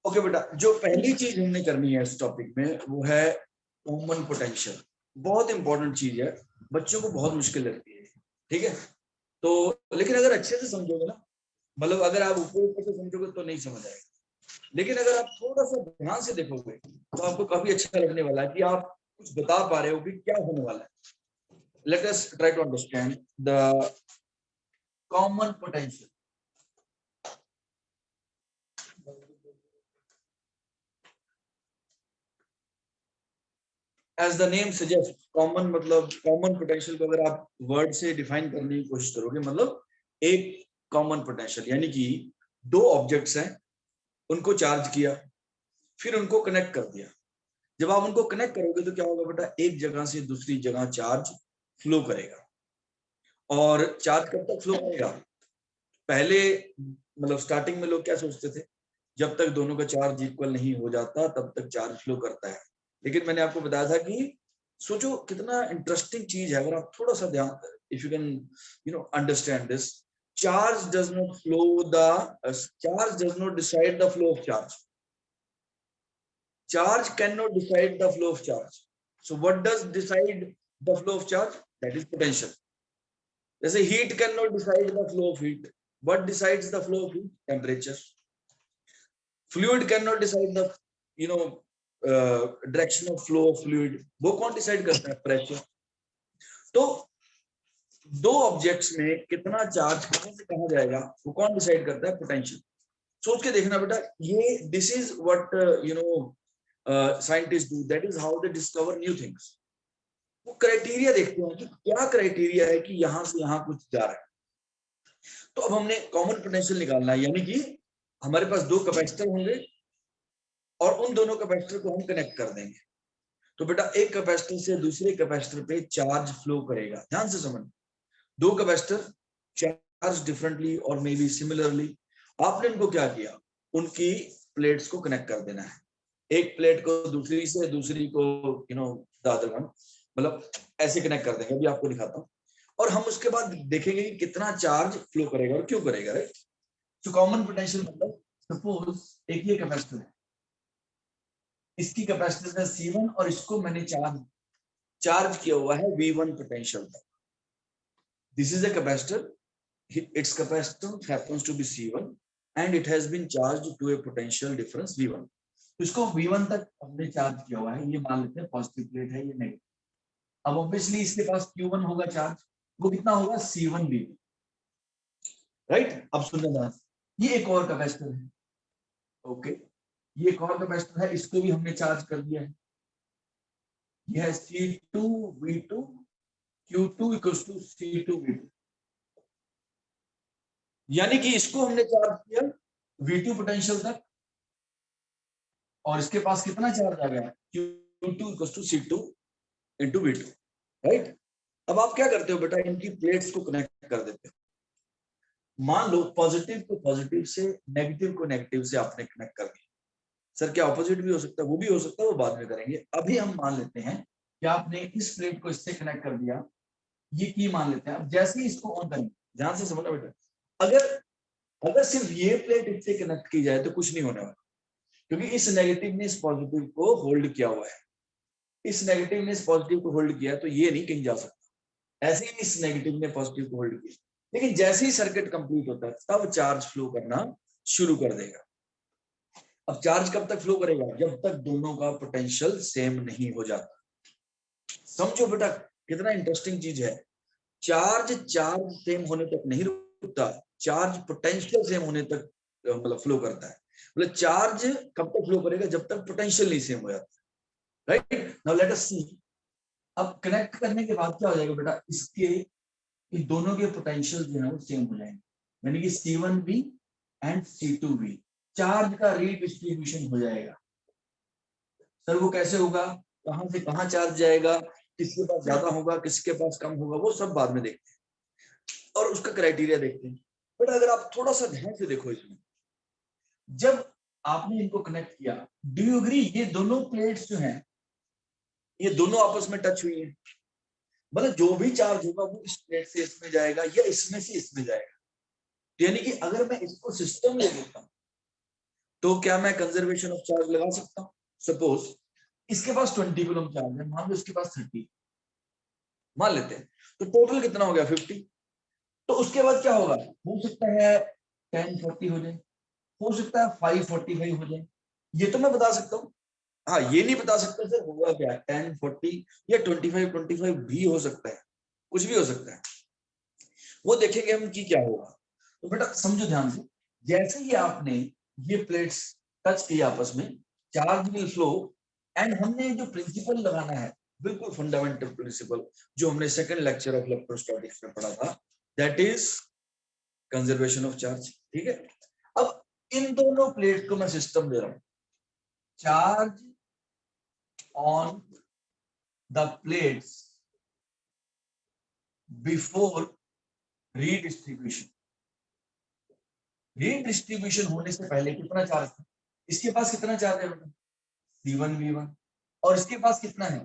Okay बेटा, जो पहली चीज हमने करनी है इस टॉपिक में वो है कॉमन पोटेंशियल। बहुत इंपॉर्टेंट चीज है, बच्चों को बहुत मुश्किल लगती है, ठीक है। तो लेकिन अगर अच्छे से समझोगे ना, मतलब अगर आप ऊपर ऊपर से समझोगे तो नहीं समझ आएगा, लेकिन अगर आप थोड़ा सा ध्यान से देखोगे तो आपको काफी अच्छा लगने वाला है कि आप कुछ बता पा रहे हो कि क्या होने वाला है। Let us try to understand the common potential. As the name suggest, common मतलब कॉमन पोटेंशियल को अगर आप वर्ड से डिफाइन करने की कोशिश करोगे, मतलब एक कॉमन पोटेंशियल यानी कि दो ऑब्जेक्ट्स हैं, उनको चार्ज किया, फिर उनको कनेक्ट कर दिया। जब आप उनको कनेक्ट करोगे तो क्या होगा बेटा, एक जगह से दूसरी जगह चार्ज फ्लो करेगा। और चार्ज कब तक फ्लो करेगा? पहले मतलब स्टार्टिंग में लोग क्या सोचते थे, जब तक दोनों का चार्ज इक्वल नहीं हो जाता तब तक चार्ज फ्लो करता है। लेकिन मैंने आपको बताया था कि सोचो कितना इंटरेस्टिंग चीज है, अगर आप थोड़ा सा ध्यान, if you can understand this, charge does not flow the charge does not decide the flow of charge. Charge cannot decide the flow of charge. So what does decide the flow of charge? That is potential. जैसे heat cannot decide the flow of heat. What decides the flow of heat? Temperature. Fluid cannot decide the you know direction of flow of fluid. वो कौन decide करता है? Pressure. तो दो objects में कितना charge कहां से कहां जाएगा वो कौन डिसाइड करता है? पोटेंशियल। सोच के देखना बेटा, ये this is what scientist do, that is how they discover new things. वो क्राइटेरिया देखते हैं कि क्या क्राइटेरिया है कि यहां से यहां कुछ जा रहा है। तो अब हमने कॉमन पोटेंशियल निकालना है, यानी कि हमारे पास दो कैपेसिटर होंगे और उन दोनों कैपेसिटर को हम कनेक्ट कर देंगे। तो बेटा एक कैपेसिटर से दूसरे कैपेसिटर पे चार्ज फ्लो करेगा। ध्यान से समझ, दो कैपेसिटर चार्ज डिफरेंटली और मे बी सिमिलरली। आपने इनको क्या किया, उनकी प्लेट्स को कनेक्ट कर देना है, एक प्लेट को दूसरी से, दूसरी को द अदर वन, मतलब ऐसे कनेक्ट कर देंगे। अभी आपको दिखाता हूँ और हम उसके बाद देखेंगे कि कितना चार्ज फ्लो करेगा और क्यों करेगा, राइट। तो कॉमन पोटेंशियल मतलब, सपोज एक ये कैपेसिटर है, इसकी कैपेसिटेंस है C1 और इसको मैंने चार्ज किया हुआ है V1 पोटेंशियल तक। This is a capacitor, its capacitance happens to be C1 and it has been charged to a potential difference V1। इसको V1 तक हमने चार्ज किया हुआ है, ये मान लेते हैं पॉजिटिव प्लेट है, ये नेगेटिव। अब ऑब्वियसली इसके पास Q1 होगा चार्ज, वो कितना होगा? C1 V, right. अब सुनना, ये एक और कैपेसिटर है, ओके, ये एक और कैपेसिटर है, इसको भी हमने चार्ज कर दिया है। ये है C2V2, Q2 equals to C2V2, यानी कि इसको हमने चार्ज किया V2 पोटेंशियल तक और इसके पास कितना चार्ज आ गया? Q2 equals to C2 into V2, right. अब आप क्या करते हो बेटा, इनकी प्लेट्स को कनेक्ट कर देते हो। मान लो पॉजिटिव को पॉजिटिव से, नेगेटिव को नेगेटिव से आपने कनेक्ट कर दिया। सर क्या ऑपोजिट भी हो सकता है? वो भी हो सकता है, वो बाद में करेंगे। अभी हम मान लेते हैं कि आपने इस प्लेट को इससे कनेक्ट कर दिया, ये की मान लेते हैं। अब जैसे ही इसको ऑन करेंगे, ध्यान से समझना बेटा, अगर अगर सिर्फ ये प्लेट इससे कनेक्ट की जाए तो कुछ नहीं होने वाला, क्योंकि इस नेगेटिव ने इस पॉजिटिव को होल्ड किया हुआ है। इस नेगेटिव ने इस पॉजिटिव को होल्ड किया तो ये नहीं कहीं जा सकता। ऐसे ही इस नेगेटिव ने पॉजिटिव को होल्ड किया। लेकिन जैसे ही सर्किट कंप्लीट होता है तब चार्ज फ्लो करना शुरू कर देगा। अब चार्ज कब तक फ्लो करेगा? जब तक दोनों का पोटेंशियल सेम नहीं हो जाता। समझो बेटा कितना इंटरेस्टिंग चीज है। चार्ज सेम होने तक नहीं रुकता, चार्ज पोटेंशियल सेम होने तक मतलब फ्लो करता है। मतलब चार्ज कब तक फ्लो करेगा? जब तक पोटेंशियल नहीं सेम हो जाता, राइट। नाउ लेट अस सी, अब कनेक्ट करने के बाद क्या हो जाएगा बेटा, इसके इन दोनों के पोटेंशियल जो है वो सेम हो जाएंगे, यानी कि C1V एंड C2V। चार्ज का रीडिस्ट्रीब्यूशन हो जाएगा। सर वो कैसे होगा, कहां से कहां चार्ज जाएगा, किसके पास ज्यादा होगा, किसके पास कम होगा, वो सब बाद में देखते हैं और उसका क्राइटेरिया देखते हैं। बट अगर आप थोड़ा सा ध्यान से देखो इसमें, जब आपने इनको कनेक्ट किया, डू यू एग्री, ये दोनों प्लेट्स जो हैं ये दोनों आपस में टच हुई है। मतलब जो भी चार्ज होगा वो इस प्लेट से इसमें जाएगा या इसमें से इसमें जाएगा। यानी कि अगर मैं इसको सिस्टम ले लेता हूं तो क्या मैं कंजर्वेशन ऑफ चार्ज लगा सकता हूँ? सपोज इसके पास 20 कूलम चार्ज है, मान लो इसके पास 30 मान लेते हैं, तो टोटल कितना हो गया 50। तो उसके बाद क्या होगा, हो सकता है 1040 हो जाए, हो सकता है 545 हो जाए, ये तो मैं बता सकता हूँ। हाँ, ये नहीं बता सकता सर होगा क्या, 1040 या 25 भी हो सकता है, कुछ भी हो सकता है, वो देखेंगे हम कि क्या होगा। तो बेटा समझो ध्यान से, जैसे ही आपने ये प्लेट्स टच की आपस में, चार्ज विल फ्लो, एंड हमने जो प्रिंसिपल लगाना है, बिल्कुल फंडामेंटल प्रिंसिपल जो हमने सेकंड लेक्चर ऑफ इलेक्ट्रोस्टैटिक्स में पढ़ा था, that is conservation of charge. ठीक है, अब इन दोनों प्लेट को मैं सिस्टम दे रहा हूं, charge on the plates before redistribution. Redistribution होने से पहले कितना चार्ज था, इसके पास कितना चार्ज है बेटा, C1 V1, और इसके पास कितना है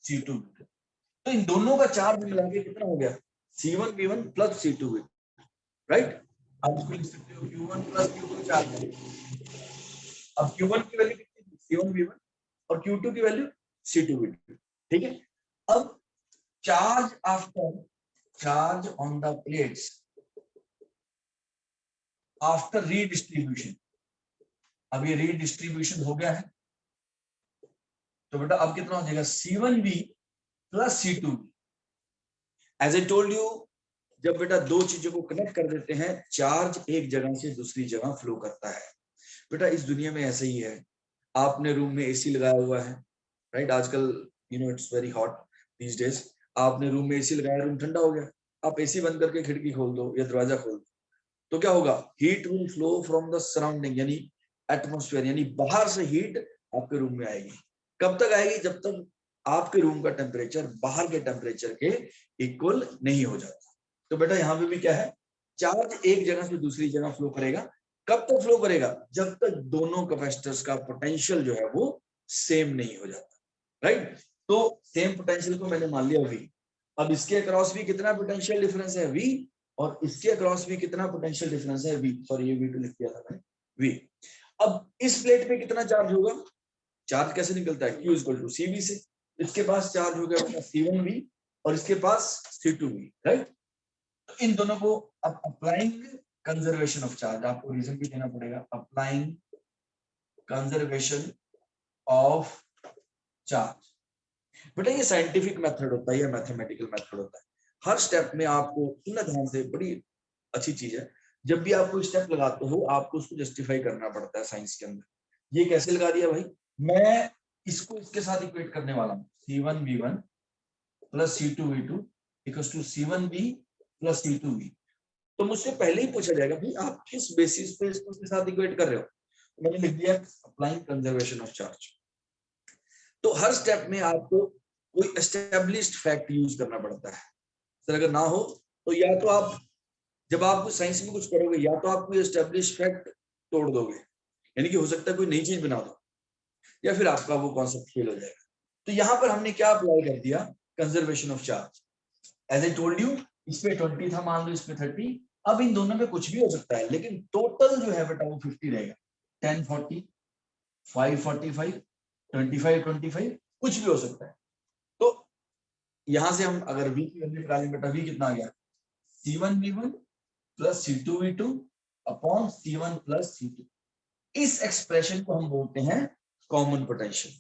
C2 V2। तो इन दोनों का चार्ज मिला के कितना हो गया, C1 V1 plus C2 V2, right. आप इसको लिख सकते हो Q1 प्लस Q2 चार्ज है। अब Q1 की वैल्यू कितनी थी, C1 V1, और Q2 की वैल्यू C2 V2। ठीक है, अब charge after, charge on the plates after redistribution, अब ये रीडिस्ट्रीब्यूशन हो गया है, तो बेटा अब कितना हो जाएगा C1V plus C2V। As I told you, जब बेटा दो चीजों को कनेक्ट कर देते हैं, चार्ज एक जगह से दूसरी जगह फ्लो करता है। बेटा इस दुनिया में ऐसे ही है, आपने रूम में एसी लगाया हुआ है, राइट, आजकल it's very hot these days, आपने रूम में एसी लगाया, रूम ठंडा हो गया, आप एसी बंद करके खिड़की खोल दो या दरवाजा खोल दो, तो क्या होगा, heat will flow from the surrounding, यानी एटमॉस्फेयर, यानी बाहर से हीट आपके रूम में आएगी। कब तक आएगी, जब तक आपके रूम का टेम्परेचर बाहर के टेम्परेचर के इक्वल नहीं हो जाता। तो बेटा यहाँ पे भी क्या है, चार्ज एक जगह से दूसरी जगह फ्लो करेगा। कब तक फ्लो करेगा, जब तक दोनों कैपेसिटर्स का पोटेंशियल जो है वो सेम नहीं हो जाता, राइट। तो सेम पोटेंशियल को मैंने मान लिया V, अब इसके अक्रॉस भी कितना पोटेंशियल डिफरेंस है V, और इसके अक्रॉस भी कितना पोटेंशियल डिफरेंस है V, सॉरी ये V2 लिख दिया था मैंने, V। अब इस प्लेट पे कितना चार्ज होगा, चार्ज कैसे निकलता है, Q इक्वल टू CV से, इसके पास चार्ज हो गया अपना C1V और इसके पास C2V, राइट। तो इन दोनों को अब अप्लाइंग कंजर्वेशन ऑफ चार्ज, आपको रीजन भी देना पड़ेगा, अप्लाइंग कंजर्वेशन ऑफ चार्ज। बेटा ये साइंटिफिक मेथड होता है या मैथमेटिकल मेथड होता है, हर स्टेप में आपको सुनना ध्यान से, बड़ी अच्छी चीज है, जब भी आप कोई स्टेप लगाते हो आपको उसको जस्टिफाई करना पड़ता है साइंस के अंदर। ये कैसे लगा दिया भाई, मैं इसको इसके साथ इक्वेट करने वाला हूँ, C1V1 plus C2V2 equals to C1V plus C2V। तो मुझसे पहले ही पूछा जाएगा भाई आप किस बेसिस पे इसको इसके साथ इक्वेट कर रहे हो, तो मैंने लिख दिया अप्लाइंग कंजर्वेशन ऑफ चार्ज। तो हर स्टेप में आपको कोई एस्टेब्लिश्ड फैक्ट यूज करना पड़ता है, सर अगर ना हो तो या तो आप जब आप साइंस में कुछ करोगे या तो आप कोई एस्टेब्लिश फैक्ट तोड़ दोगे, यानी कि हो सकता है कोई नई चीज बना दो, या फिर आपका वो कॉन्सेप्ट फेल हो जाएगा। तो यहाँ पर हमने क्या अप्लाई कर दिया, conservation of charge. As I told you, इस पे 20 था, मान लो इस पे 30, अब इन दोनों में कुछ भी हो सकता है, लेकिन टोटल जो है बेटा वो 50 रहेगा, 1040, 545, 25 कुछ भी हो सकता है। तो यहां से हम अगर V की वैल्यू निकालें बेटा, V कितना आ गया, C1V1 plus C2V2 upon C1 plus C2। इस एक्सप्रेशन को हम बोलते हैं कॉमन पोटेंशियल,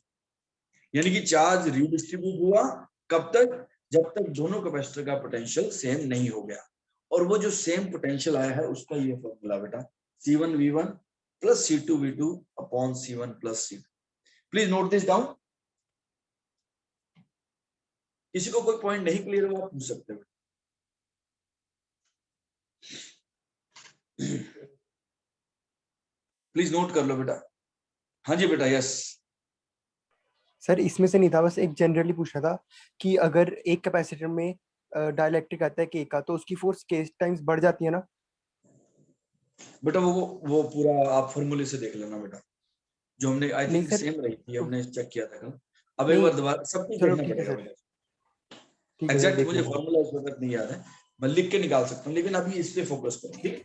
यानी कि चार्ज रीडिस्ट्रीब्यूट हुआ कब तक, जब तक दोनों कैपेसिटर का पोटेंशियल सेम नहीं हो गया, और वो जो सेम पोटेंशियल आया है उसका ये फॉर्मूला बेटा, C1V1 plus C2V2 upon C1 plus C2। Please note this down, किसी को कोई पॉइंट नहीं क्लियर हो आप पूछ सकते हो। प्लीज नोट कर लो बेटा। हाँ जी बेटा, यस सर इसमें से नहीं था, बस एक जनरली पूछना था कि अगर एक कैपेसिटर में डाइलेक्ट्रिक आता है के का, तो उसकी फोर्स के टाइम्स बढ़ जाती है ना बेटा, वो पूरा आप फॉर्मूले से देख लेना बेटा, जो हमने आई नहीं थिंक सर, सेम रही थी, हमने चेक किया था कल। अब एक नहीं बार दोबारा सब कुछ चलो देखना ठीक है पड़ेगा सर, मुझे, ठीक है सर, एग्जैक्ट देख मुझे लेंगे। फॉर्मूला इस वक्त नहीं याद है, मैं लिख के निकाल सकता हूँ, लेकिन अभी इस पे फोकस करो, ठीक है।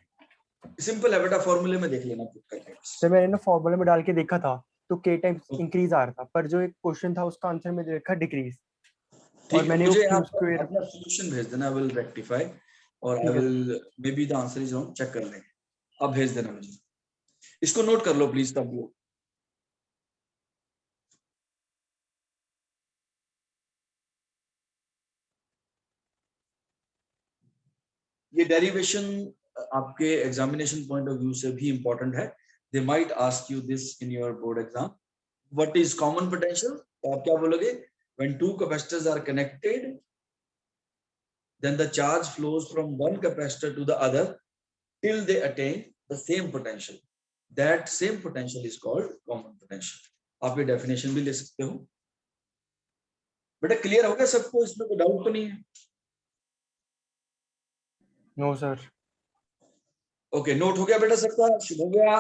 सिंपल है बेटा, फॉर्मूले में देख लेना खुद करके। सर मैंने ना फॉर्मूला में डाल के देखा था तो k टाइम्स इंक्रीज आ रहा था, पर जो एक क्वेश्चन था उसका आंसर में देखा डिक्रीज, और ठीक है, मैंने वो मुझे क्यू आप स्क्वायर। अपना सॉल्यूशन भेज देना, आई विल रेक्टिफाई, और आई ठीक है sir. Will may be the answer is wrong, check कर लेंगे। अब भेज देना मुझे, इसको नोट कर लो प्लीज तब वो। ये डेरिवेशन आपके एग्जामिनेशन पॉइंट ऑफ व्यू से भी इंपॉर्टेंट है, they might ask you this in your board exam. What is common potential, तो आप क्या बोलोगे, when two capacitors are connected then the charge flows from one capacitor to the other till they attain the same potential, that same potential is called common potential। आप ये definition भी ले सकते हो। बेटा क्लियर हो गया सबको, इसमें कोई डाउट तो नहीं है? No sir. ओके, नोट हो गया बेटा सबका, शुभ हो गया।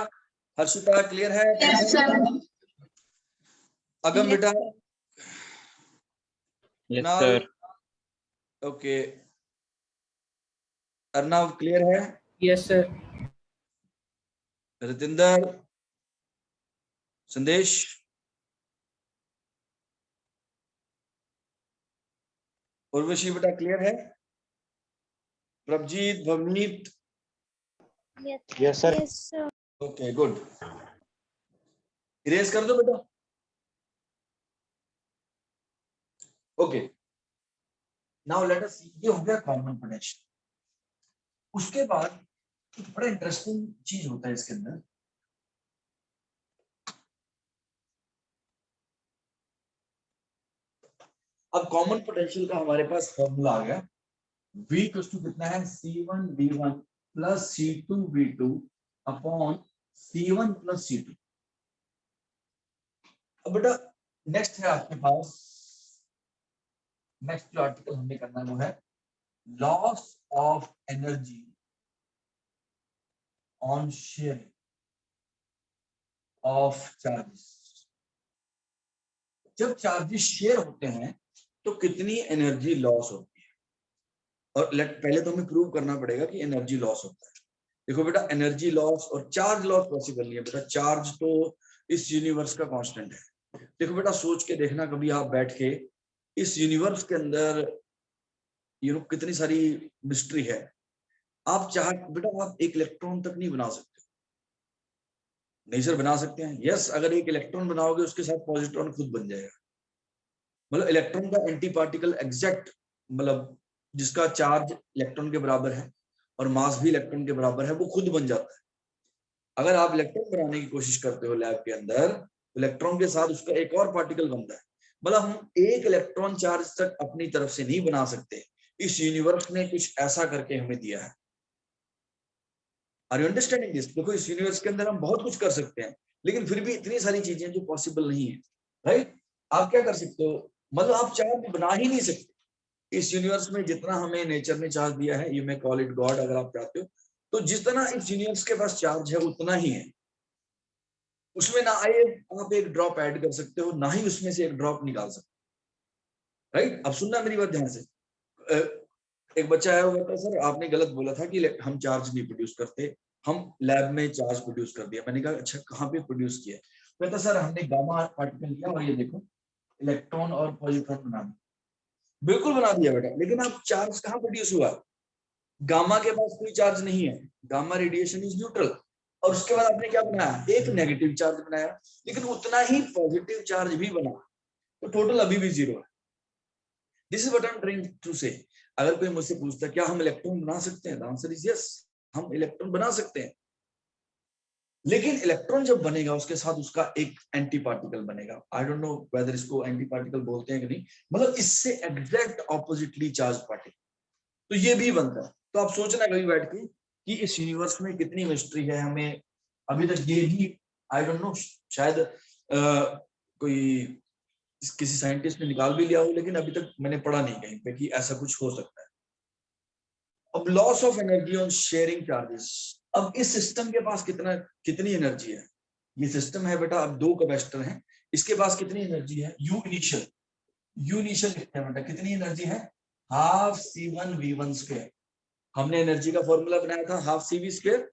हर्षिता क्लियर है? Yes, sir. अगम बेटा? Yes, नाल? sir. ओके, अर्नव क्लियर है? Yes, sir. रतिंदर? संदेश? उर्वशी बेटा क्लियर है? Prabhjeet, Bhavneet? Yes, sir. Yes, sir. Okay good, erase कर दो बेटा। ओके, नाउ लेट अस सी, ये हो गया कॉमन पोटेंशियल। उसके बाद एक बड़ा इंटरेस्टिंग चीज होता है इसके अंदर, अब कॉमन पोटेंशियल का हमारे पास फॉर्मूला आ गया, V इक्वल्स टू कितना है, C1 V1 plus C2 V2 upon C1 plus C2। अब बेटा नेक्स्ट है आपके पास, नेक्स्ट जो आर्टिकल हमने करना है वो है loss of energy on sharing of charges. जब चार्जेस शेयर होते हैं तो कितनी एनर्जी लॉस होती है, और पहले तो हमें प्रूव करना पड़ेगा कि एनर्जी लॉस होता है। देखो बेटा, एनर्जी लॉस और चार्ज लॉस पॉसिबल नहीं है बेटा, चार्ज तो इस यूनिवर्स का कांस्टेंट है। देखो बेटा, सोच के देखना कभी आप बैठ के, इस यूनिवर्स के अंदर कितनी सारी मिस्ट्री है। आप चाह बेटा, आप एक इलेक्ट्रॉन तक नहीं बना सकते, नहीं सर बना सकते हैं, यस, अगर एक इलेक्ट्रॉन बनाओगे उसके साथ पॉजिट्रॉन खुद बन जाएगा। मतलब इलेक्ट्रॉन का एंटी पार्टिकल एग्जैक्ट, मतलब जिसका चार्ज इलेक्ट्रॉन के बराबर है और मास भी इलेक्ट्रॉन के बराबर है, वो खुद बन जाता है। अगर आप इलेक्ट्रॉन बनाने की कोशिश करते हो लैब के अंदर, तो इलेक्ट्रॉन के साथ उसका एक और पार्टिकल बनता है। मतलब हम एक इलेक्ट्रॉन चार्ज तक अपनी तरफ से नहीं बना सकते, इस यूनिवर्स ने कुछ ऐसा करके हमें दिया है। Are you understanding this? देखो, इस यूनिवर्स के अंदर हम बहुत कुछ कर सकते हैं, लेकिन फिर भी इतनी सारी चीजें जो पॉसिबल नहीं है, राइट? आप क्या कर सकते हो, मतलब आप चार्ज बना ही नहीं सकते इस यूनिवर्स में, जितना हमें नेचर ने चार्ज दिया है, you may call it God अगर आप चाहते हो, तो जितना इस यूनिवर्स के पास चार्ज है उतना ही है। उसमें ना आए आप एक ड्रॉप ऐड कर सकते हो, ना ही उसमें से एक ड्रॉप निकाल सकते, राइट? अब सुनना मेरी बात ध्यान से। एक बच्चा आया हुआ था, सर आपने गलत बोला था कि हम चार्ज नहीं प्रोड्यूस करते, हम लैब में चार्ज प्रोड्यूस कर दिया। मैंने कहा अच्छा, कहाँ पे प्रोड्यूस किया? कहता सर हमने गामा पार्टिकल लिया और ये देखो इलेक्ट्रॉन और पॉजिट्रॉन बना दिया। बिल्कुल बना दिया बेटा, लेकिन आप चार्ज कहाँ प्रोड्यूस हुआ? गामा के पास कोई चार्ज नहीं है, गामा रेडिएशन इज न्यूट्रल, और उसके बाद आपने क्या बनाया, एक नेगेटिव चार्ज बनाया, लेकिन उतना ही पॉजिटिव चार्ज भी बना, तो टोटल अभी भी जीरो है। This is what I am trying to say. अगर कोई मुझसे पूछता क्या हम इलेक्ट्रॉन बना सकते हैं, द आंसर इज यस, हम इलेक्ट्रॉन बना सकते हैं, लेकिन इलेक्ट्रॉन जब बनेगा उसके साथ उसका एक एंटी पार्टिकल बनेगा। आई डोंट नो वेदर इसको एंटी पार्टिकल बोलते हैं कि नहीं, मतलब इससे एग्जैक्ट ऑपोजिटली चार्ज पार्टिकल, तो ये भी बनता है। तो आप सोचना कभी बैठ के कि इस यूनिवर्स में कितनी मिस्ट्री है, हमें अभी तक ये भी आई डोंट नो, शायद कोई किसी साइंटिस्ट ने निकाल भी लिया हो, लेकिन अभी तक मैंने पढ़ा नहीं कहीं पे कि ऐसा कुछ हो सकता है। अब loss of energy on sharing charges. अब इस सिस्टम के पास कितनी एनर्जी है? ये सिस्टम है बेटा, अब दो कैपेसिटर हैं, इसके पास कितनी एनर्जी है? यू इनिशियल लिखते हैं बेटा, कितनी एनर्जी है? Half C1 V1 square. हमने एनर्जी का फॉर्मूला बनाया था हाफ CV स्क्वायर,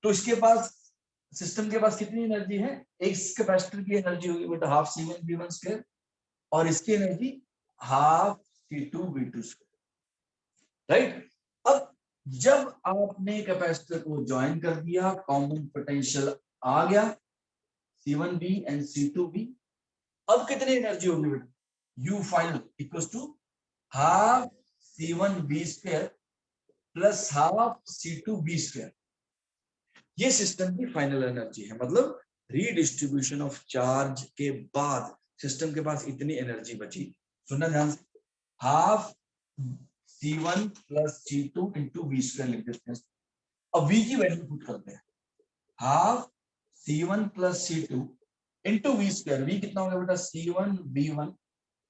तो इसके पास सिस्टम के पास कितनी एनर्जी है, एक कैपेसिटर की एनर्जी होगी बेटा हाफ C1 V1 स्क्वायर और इसकी energy half C2 V2 square, right. अब जब आपने कैपेसिटर को ज्वाइन कर दिया, कॉमन पोटेंशियल आ गया C1B एंड C2B, अब कितनी एनर्जी होगी बेटा, U final equals to half C1B square plus half C2B square. ये सिस्टम की फाइनल एनर्जी है, मतलब रीडिस्ट्रीब्यूशन ऑफ चार्ज के बाद सिस्टम के पास इतनी एनर्जी बची। सुनना ध्यान से, half C1 plus C2 into V square लिख देते हैं। अब V की वैल्यू पुट करते हैं, half C1 plus C2 into V square. V कितना होगा बेटा, C1 B1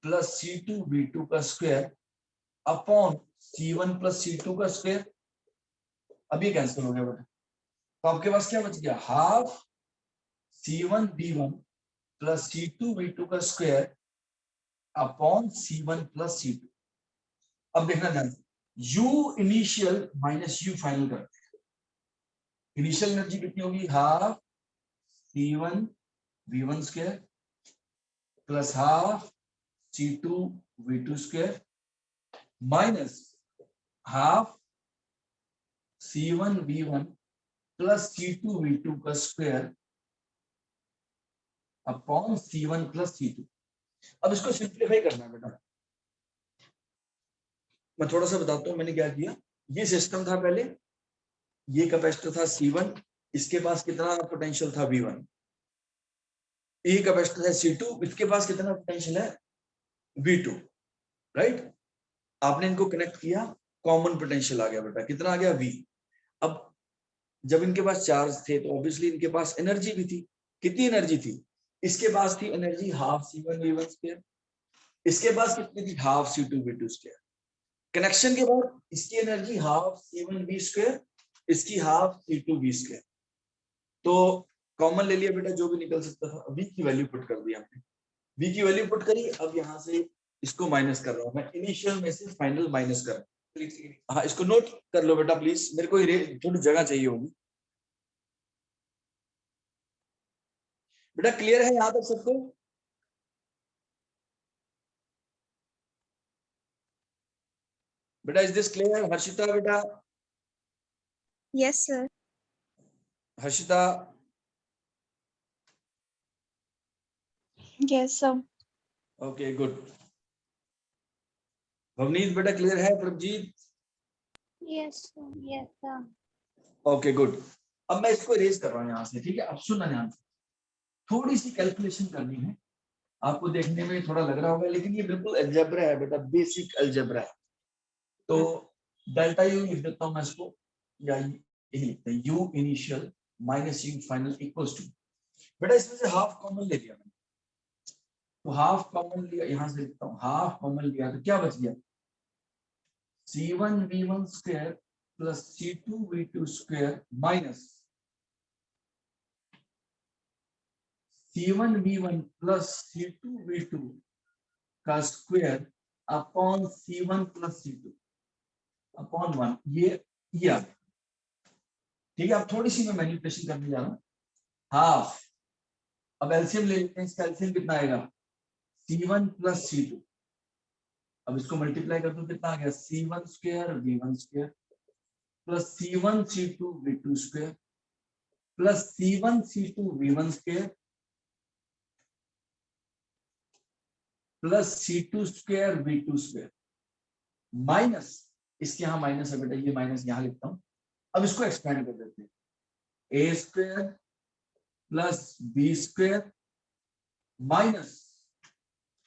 plus C2 B2 का square upon C1 plus C2 का स्क्वायर। अब ये कैंसिल हो गया बेटा, तो आपके पास क्या बच गया, half C1 B1 plus C2 B2 का square upon C1 plus C2। अब देखना ध्यान से, U initial minus U final करते हैं। इनिशियल एनर्जी कितनी होगी, half C1 V1 square plus half C2 V2 square minus half C1 V1 plus C2 V2 का square upon C1 plus C2। अब इसको सिंप्लीफाई करना है बेटा, मैं थोड़ा सा बताता हूं मैंने क्या किया। ये सिस्टम था पहले, ये कैपेसिटर था C1, इसके पास कितना पोटेंशियल था V1। ये कैपेसिटर है C2, इसके पास कितना पोटेंशियल है V2, राइट। आपने इनको कनेक्ट किया, कॉमन पोटेंशियल आ गया बेटा, कितना आ गया V। अब जब इनके पास चार्ज थे तो ऑब्वियसली इनके पास एनर्जी भी थी। कितनी एनर्जी थी, इसके पास थी energy half C1 V1 square, इसके पास कितनी थी, half C2 V2 square. Connection के बाद इसकी energy half C1 V square, इसकी हाफ C2 V स्क्वायर। तो कॉमन ले लिया बेटा, जो भी निकल सकता था। V की वैल्यू पुट कर दी हमने, V की वैल्यू पुट करी। अब यहाँ से इसको माइनस कर रहा हूं मैं, इनिशियल में से फाइनल माइनस कर रहा हूं। हाँ, इसको नोट कर लो बेटा प्लीज, मेरे को थोड़ी जगह चाहिए होगी बेटा। क्लियर है यहाँ तक सबको, बेटा इज दिस क्लियर। हर्षिता बेटा, Yes, sir. Harshita, Yes, sir. Okay good. Bhavneet बेटा क्लियर है, Prabhjeet, Yes, sir. Yes, sir. Okay good. अब मैं इसको इरेज कर रहा हूँ यहाँ से, ठीक है। अब सुनना ध्यान से, थोड़ी सी कैलकुलेशन करनी है, आपको देखने में थोड़ा लग रहा होगा लेकिन ये बिल्कुल अलजेब्रा है बेटा, बेसिक अलजेब्रा है। तो डेल्टा यू लिख देता हूँ मैं इसको, या यही लिखते हैं, U initial minus U final equals to, बेटा इसमें से हाफ कॉमन ले लिया मैंने, तो हाफ कॉमन लिया, यहां से लिखता हूँ हाफ कॉमन लिया तो क्या बच गया, C1 V1 square plus C2 V2 square minus C1 V1 plus C2 V2 का square upon C1 plus C2 upon 1। ये आ गया, ठीक है। अब थोड़ी सी मैं मैनिपुलेशन करने जा रहा हूँ, हाफ। अब एलसीएम ले लेते हैं, इसका एलसीएम कितना आएगा, C1 प्लस C2। अब इसको मल्टीप्लाई कर दो, कितना आ गया, C1 square V1 square plus C1 C2 V2 square plus C1 C2 V1 square plus C2 square V2 square minus, इसके यहाँ माइनस है बेटा, ये माइनस यहाँ लिखता हूँ। अब इसको एक्सपेंड कर देते हैं, A square plus B square minus,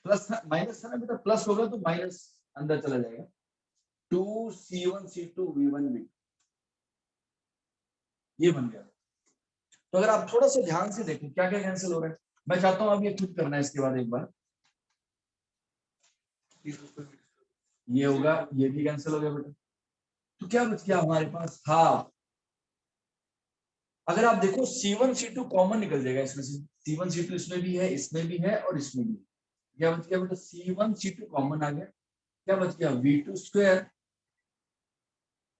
plus minus है ना बेटा, प्लस होगा तो माइनस अंदर चला जाएगा, 2C1 C2 V1 V2, ये बन गया। तो अगर आप थोड़ा सा ध्यान से देखें क्या क्या कैंसिल हो रहा है, मैं चाहता हूं अब ये खुद करना है। इसके बाद एक बार ये होगा, ये भी कैंसिल हो गया बेटा, तो क्या बच गया हमारे पास, हाफ। अगर आप देखो C1 C2 कॉमन निकल जाएगा इसमें से, C1 C2 इसमें भी है, इसमें भी है और इसमें भी है। क्या बच गया बेटा, C1 C2 कॉमन आ गया, क्या बच गया, V2 square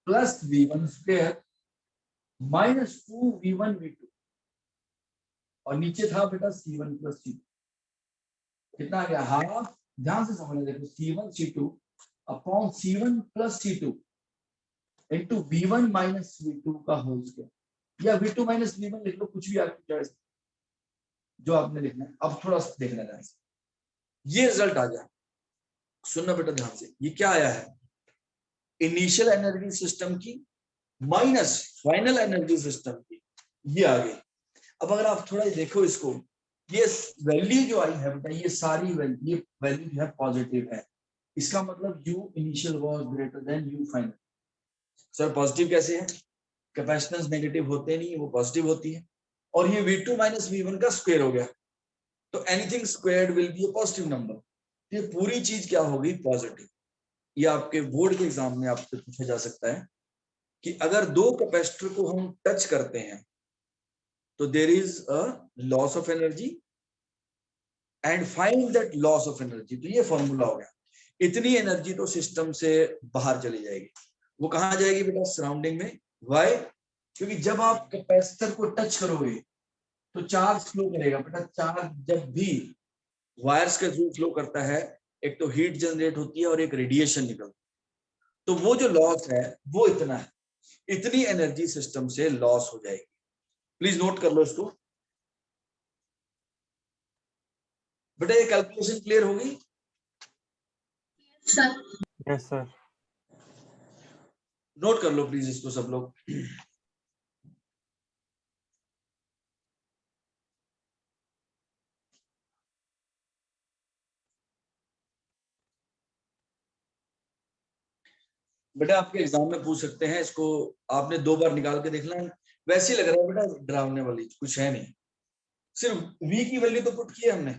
plus V1 square minus 2 V1 V2 और नीचे था बेटा C1 प्लस C2, कितना आ गया हाफ, ध्यान से समझना देखो C1 C2 upon C1 plus C2 into V1 minus V2 का होल स्क्वायर, या V2 माइनस V1 लिख लो, कुछ भी आपकी चॉइस जो आपने लिखना है। अब थोड़ा देखना ध्यान से, ये रिजल्ट आ गया, सुनना बेटा ध्यान से, ये क्या आया है, इनिशियल एनर्जी सिस्टम की माइनस फाइनल एनर्जी सिस्टम की, ये आ गई। अब अगर आप थोड़ा देखो इसको, ये वैल्यू जो आई है बेटा, ये सारी वैल्यू, ये वैल्यू जो है पॉजिटिव है, इसका मतलब you initial was greater than you final. Sir positive कैसे है, कैपेसिटेंस नेगेटिव होते नहीं, वो पॉजिटिव होती है, और ये V2 माइनस V1 का स्क्वायर हो गया, तो anything squared will be a positive number, ये पूरी चीज क्या होगी पॉजिटिव। ये आपके बोर्ड के एग्जाम में आपसे पूछा जा सकता है कि अगर दो कैपेसिटर को हम टच करते हैं तो there is a loss of energy and find that loss of energy, तो ये फॉर्मूला हो गया, इतनी एनर्जी तो सिस्टम से बाहर चली जाएगी, वो कहां जाएगी बेटा सराउंडिंग में, वाई, क्योंकि जब आप कैपेसिटर को टच करोगे तो चार्ज फ्लो करेगा बेटा, चार्ज जब भी वायर्स के थ्रू फ्लो करता है, एक तो हीट जनरेट होती है और एक रेडिएशन निकलता है, तो वो जो लॉस है वो इतना है, इतनी एनर्जी सिस्टम से लॉस हो जाएगी। प्लीज नोट कर लो इसको बेटा, ये कैलकुलेशन क्लियर होगी? Yes sir. नोट कर लो प्लीज इसको सब लोग। बेटा आपके एग्जाम में पूछ सकते हैं इसको, आपने 2 बार निकाल के देखना, वैसे ही लग रहा है बेटा, डरावने वाली कुछ है नहीं, सिर्फ v की वैल्यू तो पुट की है हमने,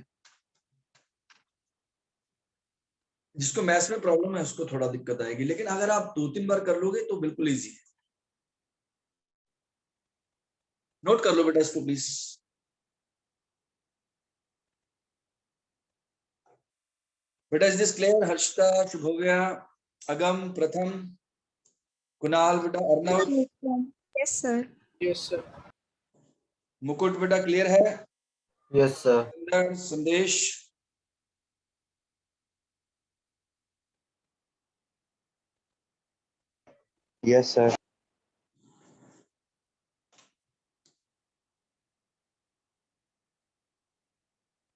जिसको मैथ्स में प्रॉब्लम है उसको थोड़ा दिक्कत आएगी, लेकिन अगर आप 2-3 बार कर लोगे तो बिल्कुल इजी है। नोट कर लो बेटा इसको प्लीज। बेटा इज दिस क्लियर? हर्षिता शुभ हो गया, अगम प्रथम, कुणाल बेटा, Arnav, Yes, sir. Yes, sir. मुकुट बेटा क्लियर है, Yes, sir. सुंदर, संदेश, Yes, sir.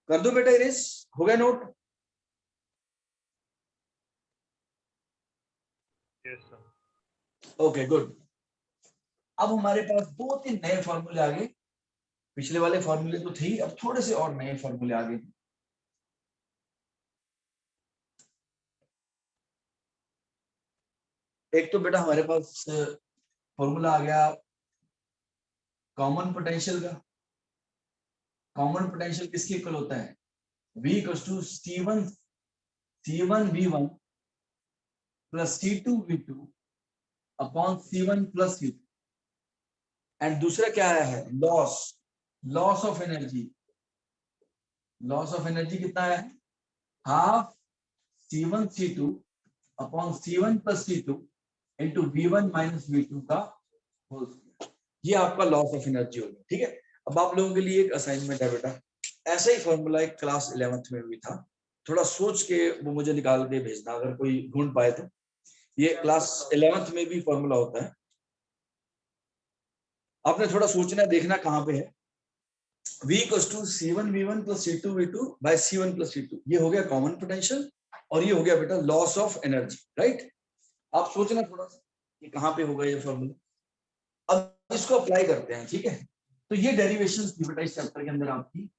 कर दो बेटा इरेज, हो गया note? Yes, sir. Okay good. अब हमारे पास 2-3 नए फॉर्मूले आ गए, पिछले वाले फॉर्मूले तो थे ही, अब थोड़े से और नए फॉर्मूले आ गए। एक तो बेटा हमारे पास फॉर्मूला आ गया कॉमन पोटेंशियल का। कॉमन पोटेंशियल किसके इक्वल होता है, V equals to C1 V1 plus C2 V2 upon C1 plus C2, and दूसरा क्या आया है, loss of energy. Loss of energy कितना है, half C1 C2 upon C1 plus C2 into V1 minus V2 का whole square, ये आपका loss of energy होगा। ठीक है, अब आप लोगों के लिए एक असाइनमेंट है बेटा, ऐसा ही फॉर्मूला एक क्लास 11th में भी था, थोड़ा सोच के वो मुझे निकाल के भेजना अगर कोई ढूंढ पाए तो। ये क्लास 11th में भी फॉर्मूला होता है, आपने थोड़ा सोचना देखना कहां पे है। V equals to C1 V1 plus C2 V2 by C1 plus C2, ये हो गया कॉमन पोटेंशियल, और ये हो गया बेटा लॉस ऑफ एनर्जी, राइट। आप सोचना थोड़ा सा कि कहां पे होगा ये फॉर्मूला। अब इसको अप्लाई करते हैं, ठीक है। तो ये डेरिवेशंस थी बेटा इस चैप्टर के अंदर आपकी।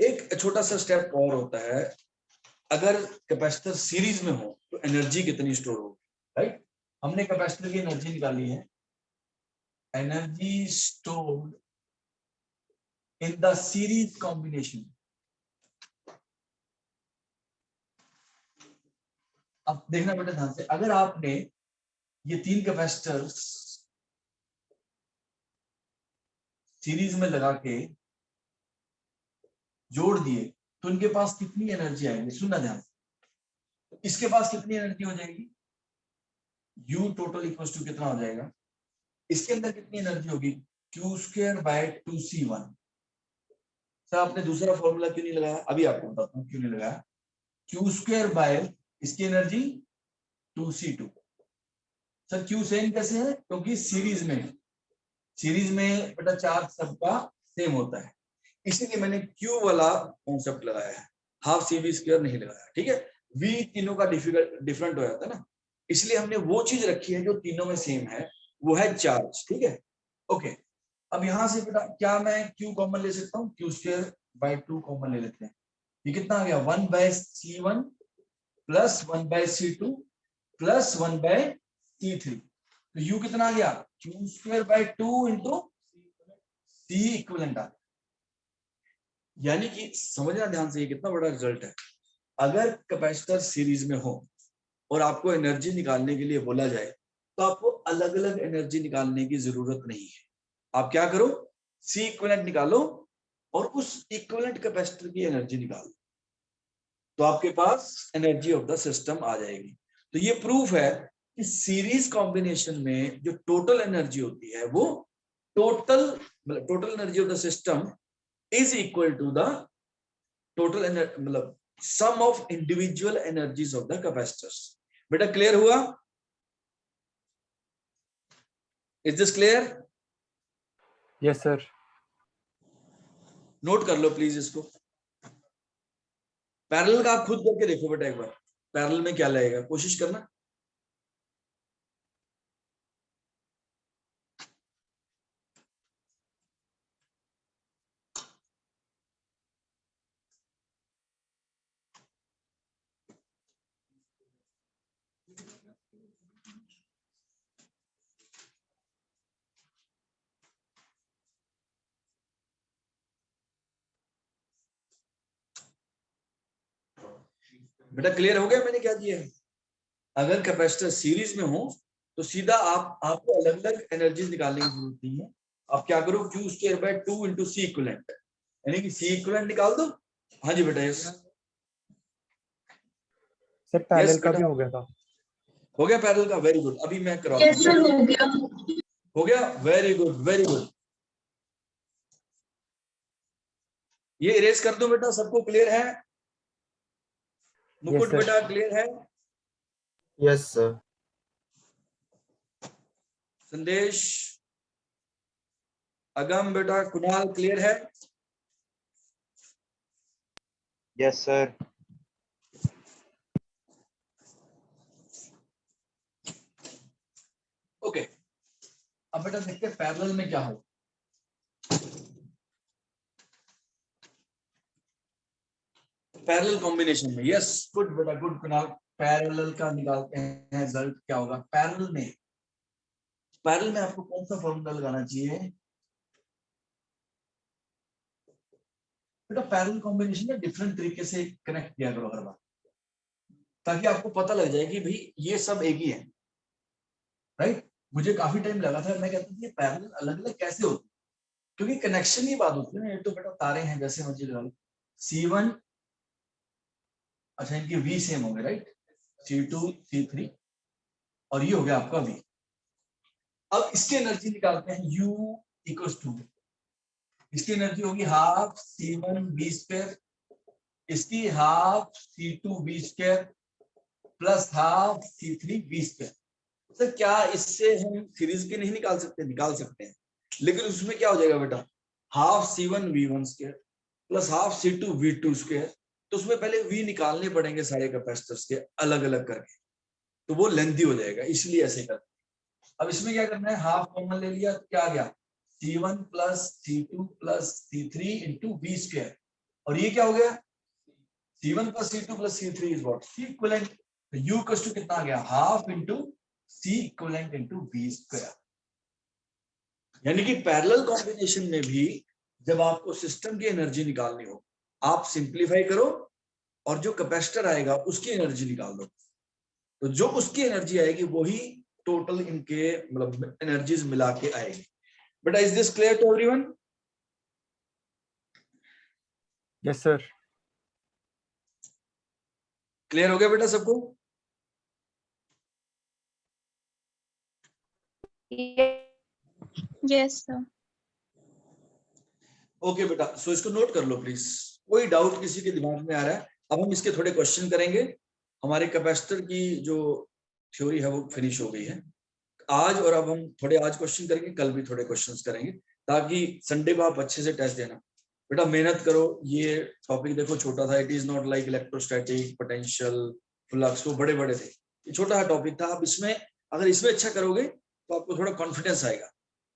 एक छोटा सा स्टेप और होता है, अगर कैपेसिटर सीरीज में हो तो एनर्जी कितनी स्टोर होगी, राइट। हमने कैपेसिटर की एनर्जी निकाली है, energy stored in the series combination. अब देखना बेटा ध्यान से, अगर आपने ये 3 कैपेसिटर्स सीरीज में लगा के जोड़ दिए तो इनके पास कितनी एनर्जी आएगी, सुनना ध्यान से। इसके पास कितनी एनर्जी हो जाएगी, U टोटल इक्वल्स टू कितना हो जाएगा, इसके अंदर कितनी एनर्जी होगी, Q2/2C1। सर आपने दूसरा फॉर्मूला क्यों नहीं लगाया, अभी आपको बताता हूँ क्यों नहीं लगाया। Q2 इसकी energy 2C2। Sir Q same कैसे है, क्योंकि सीरीज में बेटा चार्ज सबका सेम होता है, इसीलिए मैंने Q वाला कॉन्सेप्ट लगाया है, हाफ CV² नहीं लगाया, ठीक है। V तीनों का डिफरेंट हो जाता है ना, इसलिए हमने वो चीज रखी है जो तीनों में सेम है, वो है चार्ज, ठीक है। ओके, अब यहां से बेटा क्या मैं Q कॉमन ले सकता हूँ, Q2/2 कॉमन ले लेते हैं। ये कितना आ गया, 1/C1 plus 1/C2 plus 1/C3। तो U कितना आ गया, Q2/2 इंटू C इक्विवेलेंट आ गया। यानी कि समझना ध्यान से, ये कितना बड़ा रिजल्ट है। अगर कैपेसिटर सीरीज में हो और आपको एनर्जी निकालने के लिए बोला जाए, तो आपको अलग अलग एनर्जी निकालने की जरूरत नहीं है। आप क्या करो, C इक्विवेलेंट निकालो और उस इक्विवेलेंट कैपेसिटर की एनर्जी निकालो, तो आपके पास एनर्जी ऑफ द सिस्टम आ जाएगी। तो ये प्रूफ है कि सीरीज कॉम्बिनेशन में जो टोटल एनर्जी होती है वो total energy of the system is equal to the total मतलब sum of individual energies of the capacitors. बेटा क्लियर हुआ, is this clear? Yes sir. Note कर लो प्लीज इसको। पैरेलल का आप खुद करके देखो बेटा एक बार, पैरेलल में क्या लगेगा, कोशिश करना। बेटा क्लियर हो गया मैंने क्या दिया है। अगर कैपेसिटर सीरीज में हो तो सीधा आपको अलग अलग एनर्जी निकालने की जरूरत नहीं है। आप क्या करो, Q2/2 इंटू C इक्विवेलेंट, यानी कि C इक्विवेलेंट निकाल दो। हाँ जी बेटा, यस सर पैरेलल यस का बेटा, भी हो गया था। हो गया पैरेलल का, वेरी गुड। अभी मैं करवाता हूँ, हो गया, वेरी गुड वेरी गुड। ये इरेज कर दो बेटा, सबको क्लियर है? मुकुट सर। बेटा क्लियर है? Yes sir. संदेश, अगम बेटा, कुणाल क्लियर है? Yes sir. ओके, अब बेटा देखते हैं पैरेलल में क्या हो। पैरेलल कॉम्बिनेशन में, यस गुड बेटा गुड कुणाल, पैरेलल का निकालते हैं रिजल्ट क्या होगा। पैरेलल में आपको कौन सा फॉर्मूला लगाना चाहिए बेटा, पैरेलल कॉम्बिनेशन में डिफरेंट तरीके से कनेक्ट किया करो हर बार, ताकि आपको पता लग जाए कि भाई ये सब एक ही है, राइट। मुझे काफी टाइम लगा था, मैं कहता था ये पैरेलल अलग अलग कैसे होते, क्योंकि कनेक्शन की बात होती है ना। ये तो बेटा तारे हैं, जैसे मर्जी लगा लो। C1, अच्छा इनकी V सेम हो गए, राइट, C2 C3, और ये हो गया आपका V। अब इसकी एनर्जी निकालते हैं, U इक्वल्स टू, इसकी एनर्जी होगी हाफ C1V², इसकी half C2V² plus half C3V²। Sir क्या इससे हम सीरीज की नहीं निकाल सकते? निकाल सकते हैं, लेकिन उसमें क्या हो जाएगा बेटा, half C1V1² plus half C2V2²। तो उसमें पहले V निकालने पड़ेंगे सारे कैपेसिटर्स के अलग अलग करके, तो वो लेंथी हो जाएगा, इसलिए ऐसे करते हैं। अब इसमें क्या करना है, हाफ कॉमन ले लिया तो क्या आ गया, C1 plus C2 plus C3 into V², और ये क्या हो गया, C1 plus C2 plus C3 is what, C equivalent. तो U इक्वल्स टू कितना आ गया, half into C equivalent into V²। यानी कि पैरेलल कॉम्बिनेशन में भी जब आपको सिस्टम की एनर्जी निकालनी हो, आप सिंप्लीफाई करो और जो कैपेसिटर आएगा उसकी एनर्जी निकाल दो, तो जो उसकी एनर्जी आएगी वही टोटल इनके मतलब एनर्जीज मिला के आएगी। बेटा is this clear to everyone? Yes sir. Clear हो गया बेटा सबको? Yes, Yes, sir. ओके बेटा, सो इसको नोट कर लो प्लीज। कोई डाउट किसी के दिमाग में आ रहा है? अब हम इसके थोड़े क्वेश्चन करेंगे। हमारे कैपेसिटर की जो थ्योरी है वो फिनिश हो गई है आज, और अब हम थोड़े आज क्वेश्चन करेंगे, कल भी थोड़े क्वेश्चंस करेंगे, ताकि संडे को आप अच्छे से टेस्ट देना। बेटा मेहनत करो। ये टॉपिक देखो छोटा था, it is not like electrostatic, potential, flux, वो बड़े बड़े थे। ये छोटा सा टॉपिक था। आप इसमें अगर इसमें अच्छा करोगे तो आपको थोड़ा कॉन्फिडेंस आएगा।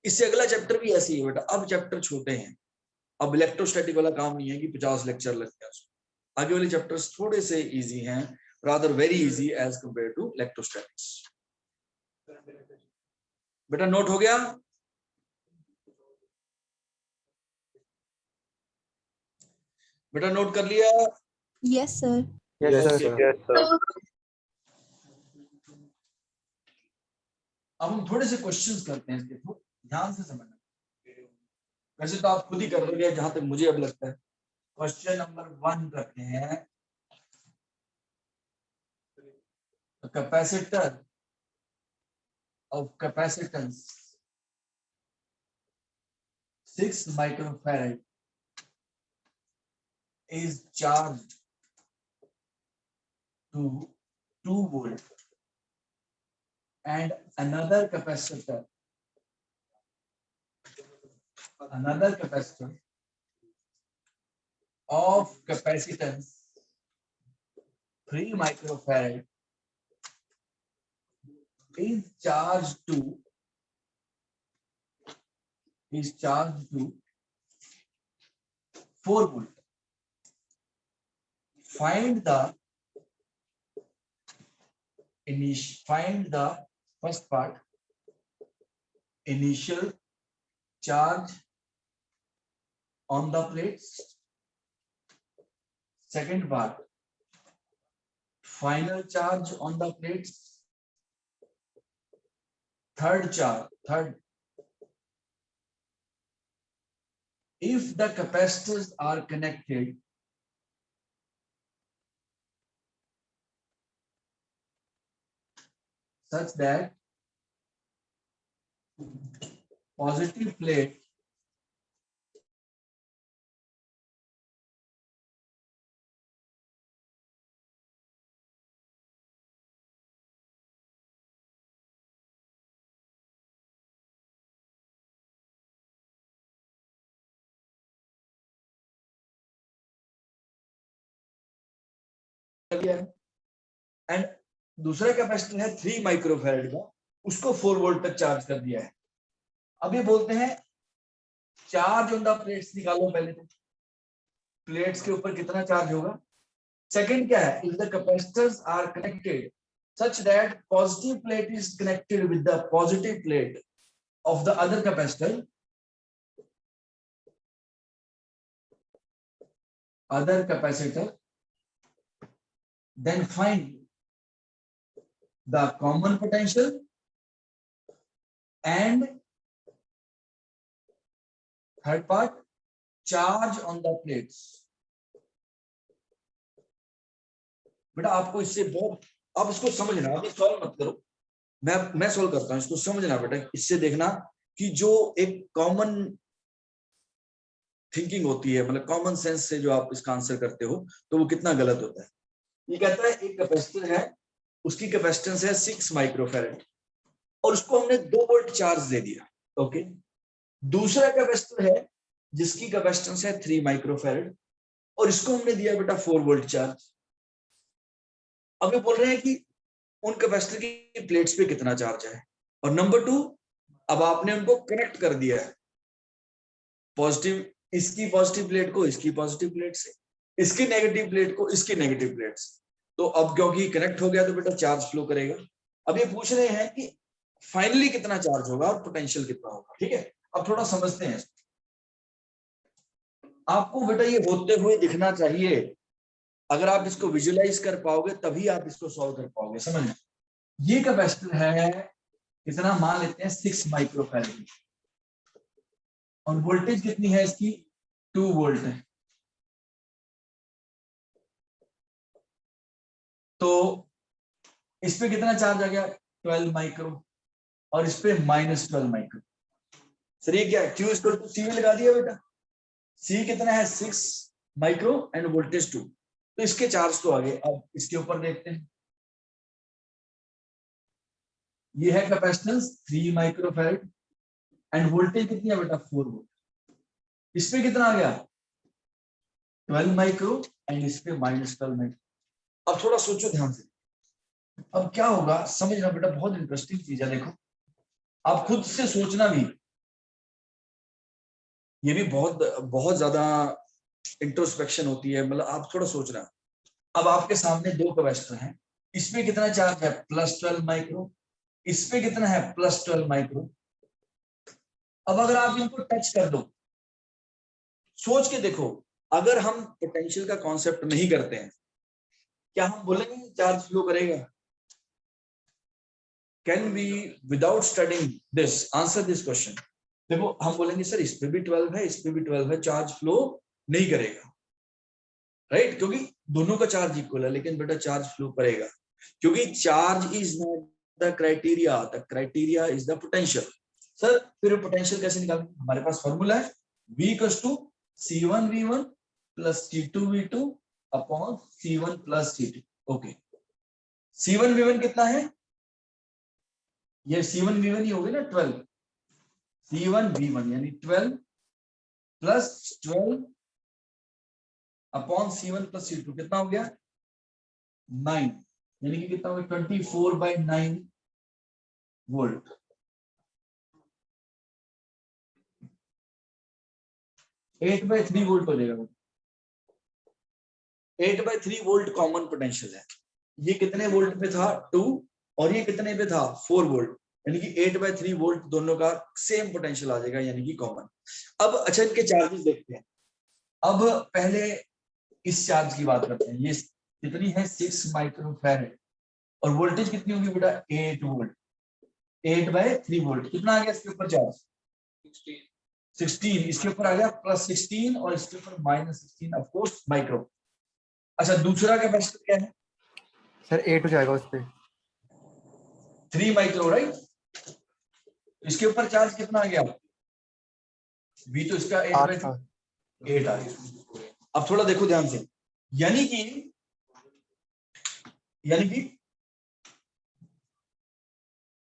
इससे अगला चैप्टर भी ऐसे ही है बेटा। अब चैप्टर छोटे हैं, अब इलेक्ट्रोस्टैटिक वाला काम नहीं है कि 50 लेक्चर लगते हैं उसमें। आगे वाले चैप्टर्स थोड़े से इजी हैं, rather very easy as compare to electrostatics. बेटा नोट हो गया? बेटा नोट कर लिया? Yes, sir. Yes, sir. Okay. Yes, sir. अब हम थोड़े से क्वेश्चंस करते हैं, इसके थोड़ा ध्यान से समझना। वैसे तो आप खुद ही कर दोगे जहां तक मुझे अब लगता है। क्वेश्चन नंबर 1 करते हैं। Capacitor of capacitance 6 microfarad is charged to 2 volt, and another capacitor of capacitance 3 microfarad is charged to 4 volt. Find the first part, initial charge on the plates. Second part, final charge on the plates. Third, if the capacitors are connected such that positive plate and दूसरा capacitor है 3 microfarad का, उसको 4 volt तक charge कर दिया है। अब ये बोलते हैं चार्ज ऑन द प्लेट्स निकालो। पहले तो प्लेट्स के ऊपर कितना चार्ज होगा। सेकंड क्या है, if the capacitors are connected such that positive plate is connected with the positive plate of the other capacitor, then find the common potential and third part, charge on the plates. बेटा आपको इससे बहुत, आप इसको समझना, अभी solve मत करो, मैं सॉल्व करता हूं। इसको समझना बेटा, इससे देखना कि जो एक कॉमन थिंकिंग होती है, मतलब कॉमन सेंस से जो आप इसका आंसर करते हो, तो वो कितना गलत होता है। ये कहता है एक कैपेसिटर है, उसकी कैपेसिटेंस है 6 माइक्रोफैराड और उसको हमने 2 वोल्ट चार्ज दे दिया। ओके, दूसरा कैपेसिटर है जिसकी कैपेसिटेंस है 3 माइक्रोफैराड और इसको हमने दिया बेटा 4 वोल्ट चार्ज। अब ये बोल रहे हैं कि उन कैपेसिटर की प्लेट्स पे कितना चार्ज है। और नंबर 2, अब आपने उनको कनेक्ट कर दिया है, पॉजिटिव, इसकी पॉजिटिव प्लेट को इसकी पॉजिटिव प्लेट से, इसकी नेगेटिव प्लेट को इसकी नेगेटिव प्लेट से। तो अब क्योंकि कनेक्ट हो गया तो बेटा चार्ज फ्लो करेगा। अब ये पूछ रहे हैं कि फाइनली कितना चार्ज होगा और पोटेंशियल कितना होगा। ठीक है, अब थोड़ा समझते हैं। आपको बेटा ये होते हुए दिखना चाहिए। अगर आप इसको विजुअलाइज कर पाओगे तभी आप इसको सॉल्व कर पाओगे। समझना, ये कैपेसिटर है, कितना मान लेते हैं 6 माइक्रोफैराड और वोल्टेज कितनी है इसकी 2 वोल्ट है। तो इस पे कितना चार्ज आ गया 12 माइक्रो और इस पे -12 माइक्रो। सर ये क्या है, Q इक्वल टू C लगा दिया बेटा, C कितना है 6 माइक्रो एंड वोल्टेज 2, तो इसके चार्ज तो आगे। अब इसके ऊपर देखते हैं, ये है कैपेसिटेंस 3 माइक्रोफैराड एंड वोल्टेज कितनी है बेटा 4 वोल्ट, इसमें कितना आ गया 12 माइक्रो एंड इस पे -12 माइक्रो। अब थोड़ा सोचो ध्यान से, अब क्या होगा समझना बेटा, बहुत इंटरेस्टिंग चीज है। देखो आप खुद से सोचना भी, ये भी बहुत बहुत ज्यादा इंट्रोस्पेक्शन होती है, मतलब आप थोड़ा सोचना। अब आपके सामने दो कैपेसिटर हैं, इसमें कितना चार्ज है +12 माइक्रो, इसमें कितना है +12 माइक्रो। अब अगर आप इनको टच कर दो, सोच के देखो, अगर हम पोटेंशियल का कॉन्सेप्ट नहीं करते हैं, क्या हम बोलेंगे चार्ज फ्लो करेगा? Can we without studying this answer this question? देखो हम बोलेंगे सर इस पे भी 12 है, इस पे भी 12 है, चार्ज फ्लो नहीं करेगा, राइट? क्योंकि दोनों का चार्ज इक्वल है, लेकिन बेटा चार्ज फ्लो करेगा, क्योंकि charge is not the criteria is the potential. Sir फिर पोटेंशियल कैसे निकालेंगे? हमारे पास फॉर्मूला है V = C1V1 + C2V2 upon C1 + C2। Okay, C1V1 कितना है? ये C1V1 ही हो गया ना 12, C1V1 यानी 12 + 12 अपॉन C1 + C2 कितना हो गया 9, यानी कि कितना हो गया 24/9 volt. Eight by three volt हो जाएगा, 8/3 वोल्ट कॉमन पोटेंशियल है। ये कितने वोल्ट पे था 2, और ये कितने पे था 4 वोल्ट, यानी कि 8/3 वोल्ट दोनों का सेम पोटेंशियल आ जाएगा, यानी कि कॉमन। अब अच्छा इनके चार्जेस देखते हैं। अब पहले इस चार्ज की बात करते हैं, ये कितनी है 6 माइक्रोफैराड, और वोल्टेज कितनी होगी बेटा 8 वोल्ट, 8/3 वोल्ट कितना आ गया इसके ऊपर चार्ज 16, इसके ऊपर आ गया +16 और इसके ऊपर -16 ऑफ कोर्स माइक्रो। अच्छा दूसरा कैपेसिटर क्या है सर 8 हो जाएगा उस पे 3 माइक्रो, राइट? इसके ऊपर चार्ज कितना आ गया V, तो इसका 8 था 8 आ गया। अब थोड़ा देखो ध्यान से, यानी कि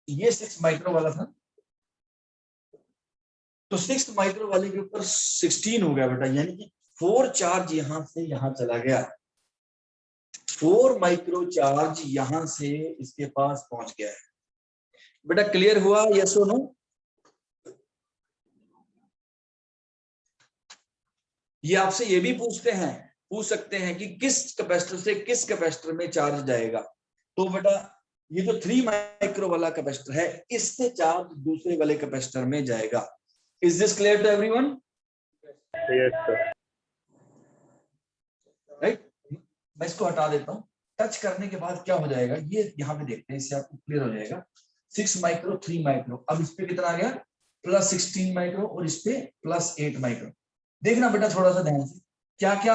ये 6 माइक्रो वाला था, तो 6 माइक्रो वाले के ऊपर 16 हो गया बेटा, यानी कि 4 चार्ज यहां से यहां चला गया, 4 माइक्रो चार्ज यहां से इसके पास पहुंच गया है। बेटा क्लियर हुआ यस और नो? ये आपसे ये भी पूछ सकते हैं कि किस कैपेसिटर से किस कैपेसिटर में चार्ज जाएगा। तो बेटा ये जो 3 माइक्रो वाला कैपेसिटर है, इससे चार्ज दूसरे वाले कैपेसिटर में जाएगा। Is this clear to everyone? Yes sir. Right, मैं इसको हटा देता हूं। टच करने के बाद क्या हो जाएगा ये यहाँ पे देखते हैं, इससे आपको क्लियर हो जाएगा। 6 माइक्रो 3 माइक्रो, अब इस पे कितना आ गया +16 माइक्रो, और इस पे +8 माइक्रो। देखना बेटा थोड़ा सा ध्यान से, क्या क्या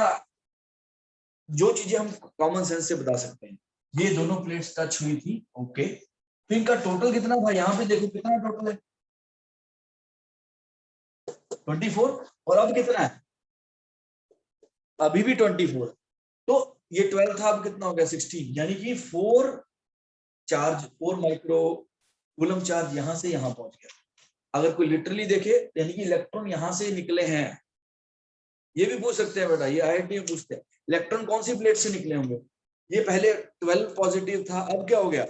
जो चीजें हम कॉमन सेंस से बता सकते हैं। ये दोनों प्लेट्स टच हुई थी, ओके, तो इनका टोटल कितना था? यहाँ पे देखो कितना टोटल है 24, और अब कितना है अभी भी 24, तो ये 12 था, अब कितना हो गया 16, यानी कि 4 चार्ज 4 माइक्रो कूलम चार्ज यहां से यहां पहुंच गया। अगर कोई लिटरली देखे यानी कि इलेक्ट्रॉन यहां से निकले हैं। ये भी पूछ सकते हैं बेटा, ये आईआईटी में पूछते हैं इलेक्ट्रॉन कौन सी प्लेट से निकले होंगे। ये पहले 12 पॉजिटिव था, अब क्या हो गया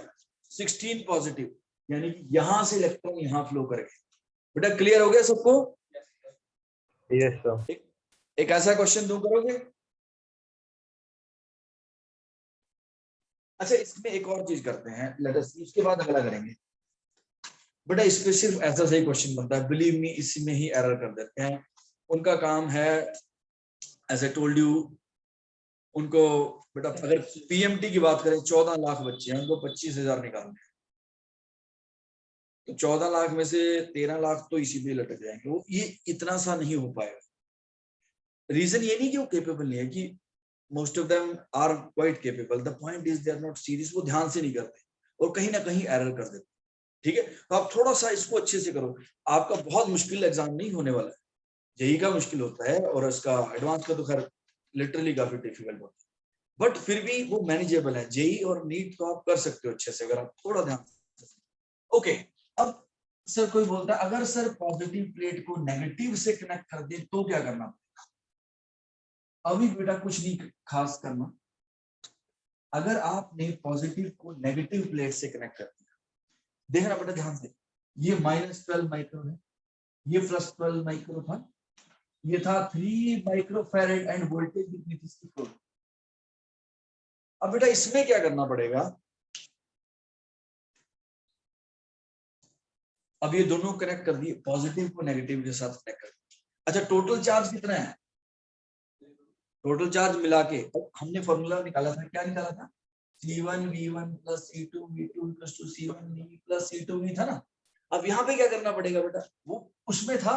16 पॉजिटिव, यानी कि यहां से इलेक्ट्रॉन यहां फ्लो कर गए। बेटा क्लियर हो गया सबको? Yes sir. एक ऐसा क्वेश्चन दूं करोगे? अच्छा इसमें एक और चीज करते हैं, लेट अस सी, उसके बाद अगला करेंगे। बेटा इस पे सिर्फ ऐसा सही क्वेश्चन बनता है, बिलीव मी, इसमें ही एरर कर देते हैं। उनका काम है एज आई टोल्ड यू, उनको बेटा अगर पीएमटी की बात करें 14 लाख बच्चे हैं, उनको 25,000 निकालने हैं, तो 14 लाख में से 13 लाख तो इसी पे लटक जाएंगे। वो ये इतना सा नहीं हो पाएगा। रीजन ये नहीं कि वो केपेबल नहीं है, कि most of them are quite capable, the point is they are not serious, वो ध्यान से नहीं करते और कहीं ना कहीं एरर कर देते। ठीक है, तो आप थोड़ा सा इसको अच्छे से करो, आपका बहुत मुश्किल एग्जाम नहीं होने वाला है। जेई का मुश्किल होता है और इसका एडवांस का तो खैर लिटरली काफी डिफिकल्ट होता है, बट फिर भी वो मैनेजेबल है। जेई और नीट तो आप कर सकते हो अच्छे से अगर आप थोड़ा ध्यान। ओके, अब सर कोई बोलता है अगर सर पॉजिटिव प्लेट को नेगेटिव से कनेक्ट कर दे तो क्या करना पड़ेगा? अभी बेटा कुछ नहीं खास करना, अगर आपने पॉजिटिव को नेगेटिव प्लेट से कनेक्ट कर दिया, देखना बेटा ध्यान से, ये -12 माइक्रो है, ये +12 माइक्रो था, ये था 3 माइक्रो फैरेड एंड वोल्टेज कितनी थी इसकी 4। अब बेटा इसमें क्या करना पड़ेगा, अब ये दोनों कनेक्ट कर दिए, पॉजिटिव को नेगेटिव के साथ कनेक्ट कर दिया। अच्छा टोटल चार्ज कितना है? टोटल चार्ज मिला के हमने फॉर्मूला निकाला था, क्या निकाला था? C1V1 + C2V2 = C1V + C2V था ना। अब यहाँ पे क्या करना पड़ेगा बेटा, वो उसमें था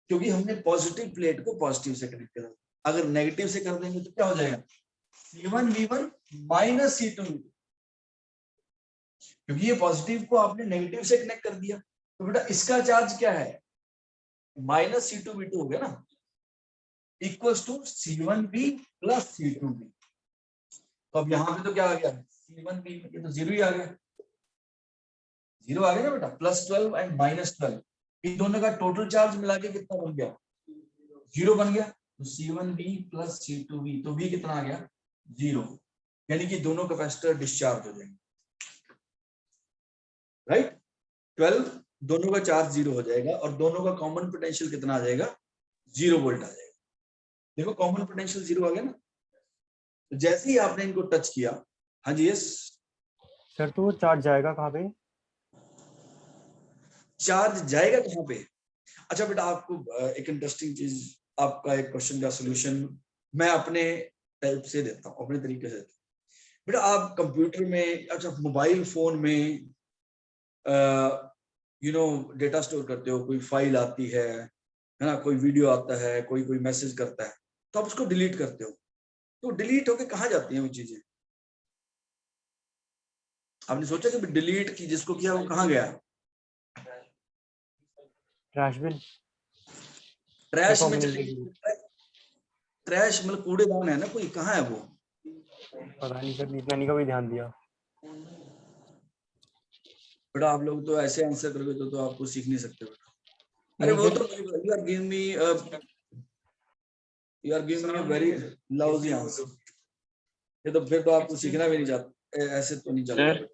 क्योंकि हमने पॉजिटिव प्लेट को पॉजिटिव से कनेक्ट करा, अगर नेगेटिव से कर देंगे तो क्या हो जाएगा? C1V1 - C2V2, क्योंकि ये पॉजिटिव को आपने नेगेटिव से कनेक्ट कर दिया, तो बेटा इसका चार्ज क्या है? -C2V2 हो गया ना, इक्वल्स टू C1V + C2V। तो अब यहाँ पे तो क्या आ गया? C1V, ये तो 0 ही आ गया, 0 आ गया ना बेटा, +12 एंड -12, इन दोनों का टोटल चार्ज मिला के कितना बन गया? 0 बन गया। तो C1V + C2V, तो V कितना आ गया? 0, यानी कि दोनों कैपेसिटर डिस्चार्ज हो जाएंगे, राइट। 12 दोनों का चार्ज 0 हो जाएगा और दोनों का कॉमन पोटेंशियल कितना आ जाएगा? 0 वोल्ट आ जाएगा। देखो कॉमन पोटेंशियल 0 आ गया ना, तो जैसे ही आपने इनको टच किया, हाँ जी यस सर, तो वो चार्ज जाएगा कहाँ पे? चार्ज जाएगा कहाँ पे? अच्छा बेटा आपको एक इंटरेस्टिंग चीज, आपका एक क्वेश्चन का सॉल्यूशन मैं अपने टाइप से देता हूँ, अपने तरीके से देता हूँ। बेटा आप कंप्यूटर में, अच्छा मोबाइल फोन में डेटा स्टोर करते हो, कोई फाइल आती है ना, कोई वीडियो आता है, कोई मैसेज करता है, तो आप उसको डिलीट करते हो, तो डिलीट होके कहाँ जाती हैं वो चीजें? आपने सोचा कि डिलीट की जिसको किया वो कहाँ गया? ट्रैश बिन। ट्रैश में चली, ट्रैश मतलब कूड़ेदान है ना कोई, कहाँ है वो? पता नहीं सर, इतना नहीं कभी ध्यान दिया। बेटा आप लोग तो ऐसे आंसर करोगे तो आपको सीख नहीं सकते बेटा। अरे वो तो you are giving me very lousy answer, ये तो फिर तो आपको सीखना भी नहीं चाहते, ऐसे तो नहीं चलेगा।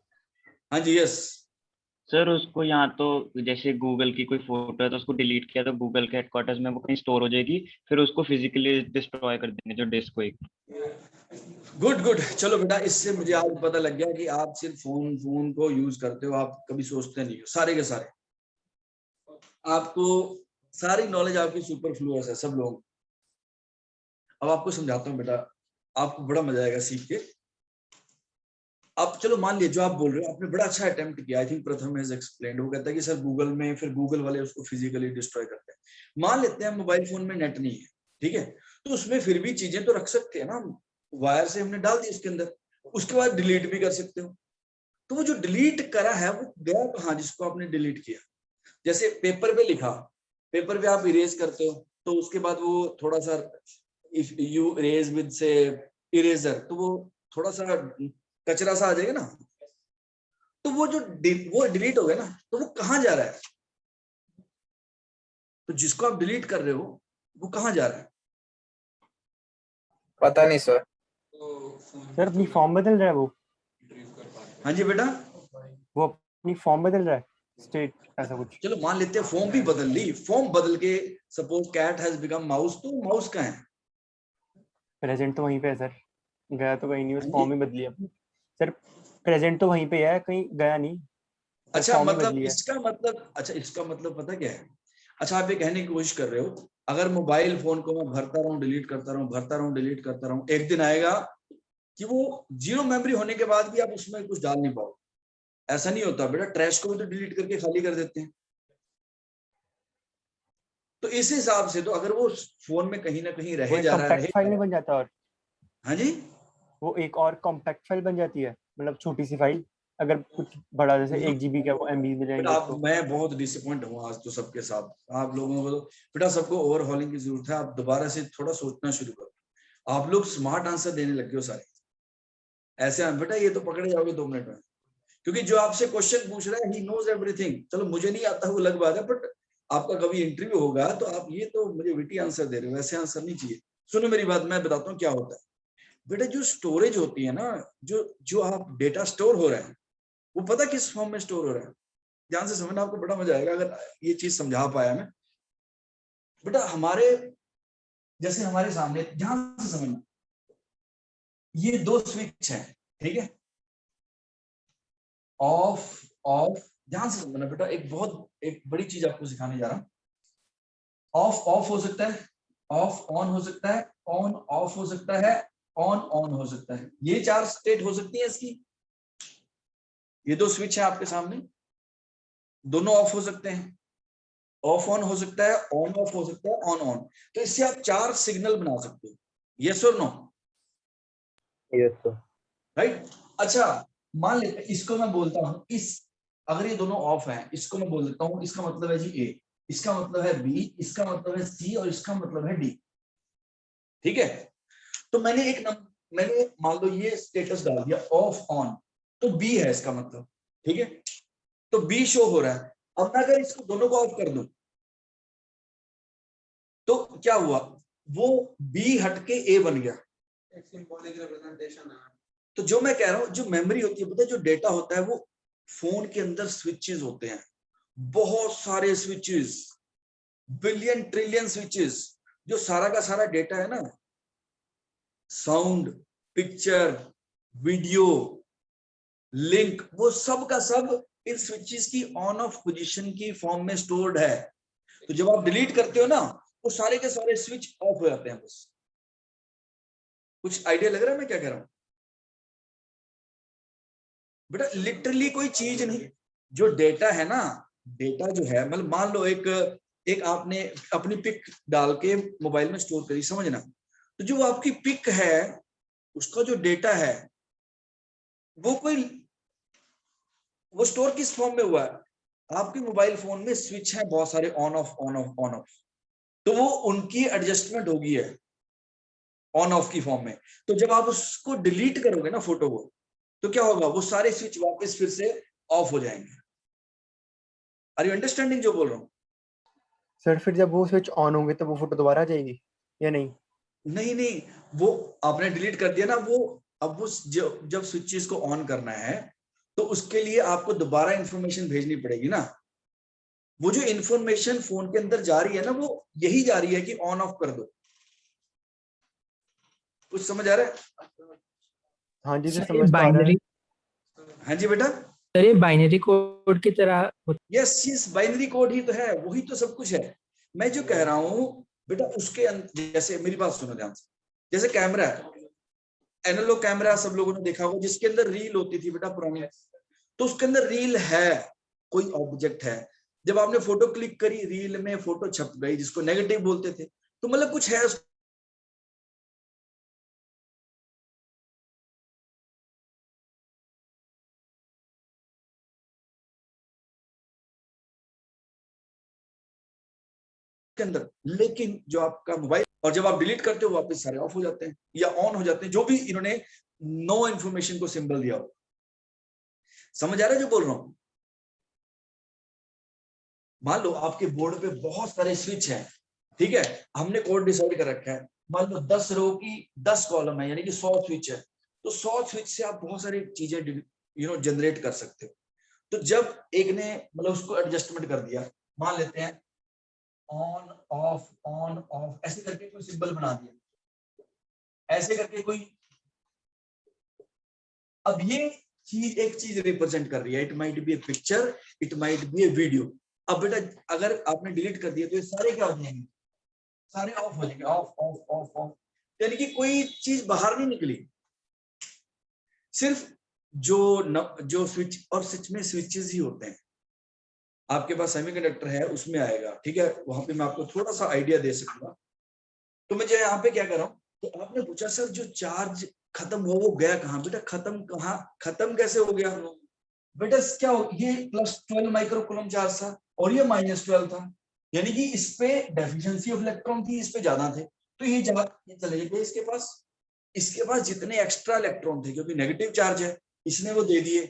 हाँ जी यस सर, उसको यहाँ तो जैसे गूगल की कोई फोटो है तो उसको डिलीट किया तो गूगल के हेडक्वार्टर्स में वो कहीं स्टोर हो जाएगी, फिर उसको फिजिकली डिस्ट्रॉय कर देंगे जो डिस्क को एक। गुड, चलो बेटा इससे मुझे आज पता लग गया कि आप सिर्फ फोन को यूज करते हो, आप कभी सोचते नहीं हो, सारे के सारे आपको सारी नॉलेज आपकी सुपरफ्लुअस है सब लोग। अब आपको समझाता हूँ बेटा, आपको बड़ा मजा आएगा सीख के। अब चलो मान लीजिए जो आप बोल रहे हो, आपने बड़ा अच्छा अटेम्प्ट किया, आई थिंक प्रथम हैज एक्सप्लेन्ड, वो कहता है कि सर गूगल में, फिर गूगल वाले उसको फिजिकली डिस्ट्रॉय करते हैं। मान लेते हैं मोबाइल फोन में नेट नहीं है, ठीक है, तो उसमें फिर भी चीजें तो रख सकते हैं ना, वायर से हमने डाल दी उसके अंदर, उसके बाद डिलीट भी कर सकते हो। तो वो जो डिलीट करा है वो गया कहाँ जिसको आपने डिलीट किया? जैसे पेपर पे लिखा, पेपर पे आप इरेज करते हो तो उसके बाद वो थोड़ा सा, इफ यू इरेज विद से इरेजर, तो वो थोड़ा सा कचरा सा आ जाएगा ना, तो वो डिलीट हो गया ना, तो वो कहाँ जा रहा है? तो जिसको आप डिलीट कर रहे हो वो कहाँ जा रहा है? पता नहीं सर। सर अपनी फॉर्म बदल रहा है वो। हाँ जी बेटा, वो अपनी फॉर्म बदल रहा है, स्टेट ऐसा कुछ। चलो मान लेते हैं फॉर्म भी बदल ली, फॉर्म बदल के suppose cat has become mouse, तो माउस कहाँ है? प्रेजेंट तो वहीं पे है सर, गया तो कहीं नहीं, बस फॉर्म ही बदली है सर। प्रेजेंट तो वहीं पे है, कहीं गया नहीं। अच्छा मतलब इसका मतलब, अच्छा इसका मतलब पता क्या है? अच्छा आप ये कहने की कोशिश कर रहे हो अगर मोबाइल फोन को मैं भरता रहूं, डिलीट करता रहूं, भरता रहूं, डिलीट करता रहूं, एक दिन आएगा कि वो 0 मेमोरी होने के बाद भी आप उसमें कुछ डाल नहीं पाओ। ऐसा नहीं होता बेटा, ट्रैश को भी तो डिलीट करके खाली कर देते हैं। तो इस हिसाब से तो अगर वो फोन में कहीं ना कहीं रह जा रहा है, फाइल में बन जाता है। और हाँ जी वो एक और कॉम्पैक्ट फाइल बन जाती है, मतलब छोटी सी फाइल। अगर कुछ बड़ा जैसे 1 GB का वो MB में बेटा जाएंगे आप तो मैं बहुत डिसअपॉइंट हूँ आज तो सबके साथ। आप लोगों को तो बेटा सबको ओवरहॉलिंग की जरूरत है। आप दोबारा से थोड़ा सोचना शुरू करो। आप लोग स्मार्ट आंसर देने लगे हो सारे। ऐसे बेटा ये तो पकड़े जाओगे 2 मिनट में, क्योंकि जो आपसे क्वेश्चन पूछ रहा है ही नोज एवरीथिंग। चलो मुझे नहीं आता वो अलग बात है, बट आपका कभी इंटरव्यू होगा तो आप ये तो मुझे विटी आंसर दे रहे हो, वैसे आंसर नहीं चाहिए। सुनो मेरी बात, मैं बताता हूँ क्या होता है बेटा। जो स्टोरेज होती है ना, जो आप डेटा स्टोर हो रहा है वो पता किस फॉर्म में स्टोर हो रहा है? ध्यान से समझना, आपको बड़ा मजा आएगा अगर ये चीज समझा पाया मैं। बेटा हमारे जैसे हमारे सामने, ध्यान से समझना, ये 2 स्विच है, ठीक है, ऑफ ऑफ। ध्यान से समझना बेटा, एक बड़ी चीज आपको सिखाने जा रहा हूं। ऑफ ऑफ हो सकता है, ऑफ ऑन हो सकता है, ऑन ऑफ हो सकता है, ऑन ऑन हो सकता है। ये 4 स्टेट हो सकती है इसकी। ये 2 स्विच है आपके सामने, दोनों ऑफ हो सकते हैं, ऑफ ऑन हो सकता है, ऑन ऑफ हो सकता है, ऑन ऑन। तो इससे आप 4 सिग्नल बना सकते हो। यस और नो? Yes, sir. राइट। अच्छा मान लेते हैं इसको मैं बोलता हूं, अगर ये दोनों ऑफ हैं, इसको मैं बोल देता हूं, इसका मतलब है जी ए, इसका मतलब है बी, इसका मतलब है सी, और इसका मतलब है डी। ठीक है, तो मैंने मान लो ये स्टेटस डाल दिया ऑफ ऑन, तो बी है इसका मतलब। ठीक है, तो बी शो हो रहा है। अब मैं अगर इसको दोनों को ऑफ कर दूं तो क्या हुआ, वो बी हटके ए बन गया। एक सिंबॉलिक रिप्रेजेंटेशन है। तो जो मैं कह रहा हूं, जो मेमोरी होती है, पता है जो डेटा होता है वो फोन के अंदर स्विचेस होते हैं, बहुत सारे स्विचेस, बिलियन ट्रिलियन स्विचेस। जो सारा का सारा डेटा है ना, साउंड, पिक्चर, वीडियो, लिंक, वो सब का सब इन स्विचेस की ऑन ऑफ पोजीशन की फॉर्म में स्टोर्ड है। तो जब आप डिलीट करते हो ना, वो सारे के सारे स्विच ऑफ हो जाते हैं। बस कुछ आइडिया लग रहा है मैं क्या कह रहा हूं? बेटा लिटरली कोई चीज नहीं, जो डेटा है ना, डेटा जो है, मतलब मान लो एक आपने अपनी पिक डाल के मोबाइल में स्टोर करी, समझना। तो जो आपकी पिक है, उसका जो डेटा है वो स्टोर किस फॉर्म में हुआ है? आपके मोबाइल फोन में स्विच है बहुत सारे, on off on off on off. तो वो उनकी एडजस्टमेंट होगी है ऑन ऑफ की फॉर्म में। तो जब आप उसको डिलीट करोगे ना फोटो को, तो क्या होगा, वो सारे स्विच वापस फिर से ऑफ हो जाएंगे। आर यू अंडरस्टैंडिंग जो बोल रहा हूँ? सर फिर जब वो स्विच ऑन होंगे तो वो फोटो दोबारा आ जाएगी या नहीं? नहीं, वो आपने डिलीट कर दिया ना, वो अब वो जब स्विचेस को ऑन करना है तो उसके लिए आपको दोबारा इंफॉर्मेशन भेजनी पड़ेगी ना। वो जो इंफॉर्मेशन फोन के अंदर जा रही है ना, वो यही जा रही है कि ऑन ऑफ कर दो। कुछ समझ आ रहा है? हाँ जी, तो सर समझ तो आ रहा है। बाइनरी हाँ जी बेटा। सर ये बाइनरी कोड की तरह यस बाइनरी कोड ही तो है, वही तो सब कुछ है। मैं जो कह रहा हूं बेटा, उसके जैसे मेरी बात सुनो ध्यान से, जैसे कैमरा है, एनालॉग कैमरा सब लोगों ने देखा होगा, जिसके अंदर रील होती थी बेटा पुरानी। तो उसके अंदर रील है, कोई ऑब्जेक्ट है। जब आपने फोटो क्लिक करी, रील में फोटो छप गई, जिसको नेगेटिव बोलते थे, तो मतलब कुछ है के अंदर। लेकिन जो आपका मोबाइल, और जब आप डिलीट करते हो वापस सारे ऑफ हो जाते हैं या ऑन हो जाते हैं, जो भी इन्होंने नो इन्फॉर्मेशन को सिंबल दिया हो। समझ आ रहा है जो बोल रहा हूं? मान लो आपके बोर्ड पे बहुत सारे स्विच हैं, ठीक है, हमने कोड डिसाइड कर रखा है। मान लो 10 रो की 10 कॉलम है, यानी कि 100 स्विच है। तो 100 स्विच से आप बहुत सारी चीजें जनरेट कर सकते हो। तो जब एक ने मतलब उसको एडजस्टमेंट कर दिया, मान लेते हैं ऑन ऑफ ऐसे करके कोई सिंबल बना दिया, ऐसे करके कोई, अब ये चीज एक चीज रिप्रेजेंट कर रही है। It might be A picture, it might be A video. अब बेटा अगर आपने डिलीट कर दिया तो ये सारे क्या हो जाएंगे, सारे ऑफ हो जाएंगे, ऑफ ऑफ ऑफ ऑफ। यानी कि कोई चीज बाहर नहीं निकली, सिर्फ जो स्विच, और स्विच में स्विचेस ही होते हैं। आपके पास सेमीकंडक्टर है, उसमें आएगा, ठीक है, वहां पे मैं आपको थोड़ा सा आइडिया दे सकूंगा। तो मैं जो यहाँ पे क्या कर रहा हूँ, तो आपने पूछा सर जो चार्ज खत्म हुआ वो गया कहाँ? बेटा खत्म कहाँ, खत्म कैसे हो गया? बेटा क्या हो, ये +12 माइक्रोकूलम चार्ज था और ये -12 था, यानी कि इस पे डेफिशिएंसी ऑफ इलेक्ट्रॉन थी, इस पे ज्यादा थे, तो ये चले गए इसके पास जितने एक्स्ट्रा इलेक्ट्रॉन थे, क्योंकि नेगेटिव चार्ज है, इसने वो दे दिए।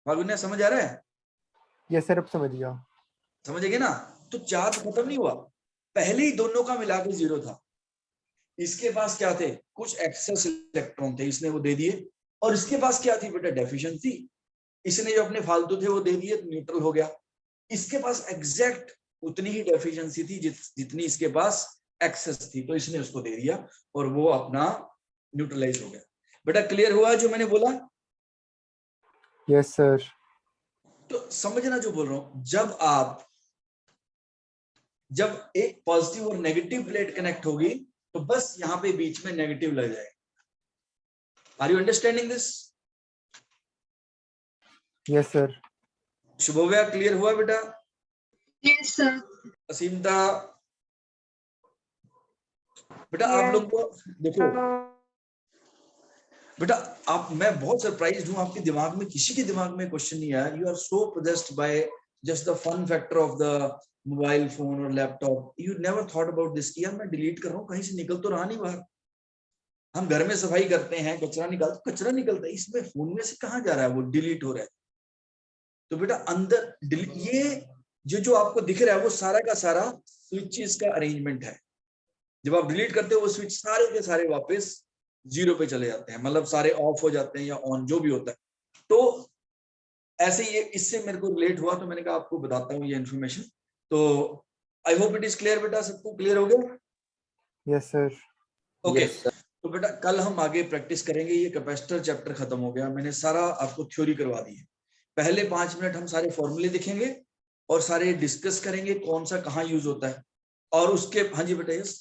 फागुन समझ आ रहा है? यस सर, अब समझ गया। समझेंगे ना? तो चार्ज खत्म नहीं हुआ, पहले ही दोनों का मिला के 0 था। इसके पास क्या थे, कुछ एक्सेस इलेक्ट्रॉन थे, इसने वो दे दिए, और इसके पास क्या थी बेटा, डेफिशिएंसी, इसने जो अपने फालतू थे वो दे दिए, तो न्यूट्रल हो गया। इसके पास एग्जैक्ट उतनी ही डेफिशिएंसी थी जितनी इसके पास एक्सेस थी, तो इसने उसको दे दिया और वो अपना न्यूट्रलाइज हो गया। बेटा क्लियर हुआ जो मैंने बोला? Yes sir. तो समझना जो बोल रहा हूं, जब एक पॉजिटिव और नेगेटिव प्लेट कनेक्ट होगी तो बस यहां पे बीच में नेगेटिव लग जाएगा। Are you understanding this? Yes sir. शुभोव्या क्लियर हुआ बेटा? Yes, sir. असीमता बेटा आप लोग को देखो बेटा, मैं बहुत सरप्राइज्ड हूं, आपके दिमाग में किसी के दिमाग में क्वेश्चन नहीं आया। You are so possessed by just the fun factor of the mobile phone और laptop. You never thought about this कि यार मैं डिलीट कर रहा हूँ, कहीं से निकल तो रहा नहीं बाहर। हम घर में सफाई करते हैं, कचरा निकलता है, इसमें फोन में से कहाँ जा रहा है, वो डिलीट हो रहा है। तो बेटा अंदर ये जो आपको दिख रहा है वो सारा का सारा स्विचेस का अरेंजमेंट है। जब आप डिलीट करते हो वो स्विच सारे के सारे वापस 0 पे चले जाते हैं, मतलब सारे ऑफ हो जाते हैं या ऑन जो भी होता है। तो ऐसे ये इससे मेरे को रिलेट हुआ, तो मैंने कहा आपको बताता हूँ ये इन्फॉर्मेशन। तो I hope it is clear बेटा, सबको क्लियर हो गया? Yes sir. ओके तो बेटा कल हम आगे प्रैक्टिस करेंगे। ये कैपेसिटर चैप्टर खत्म हो गया, मैंने सारा आपको थ्योरी करवा दी है। पहले 5 मिनट हम सारे फॉर्मूले दिखेंगे और सारे डिस्कस करेंगे कौन सा कहाँ यूज होता है, और उसके हाँ जी बेटा यस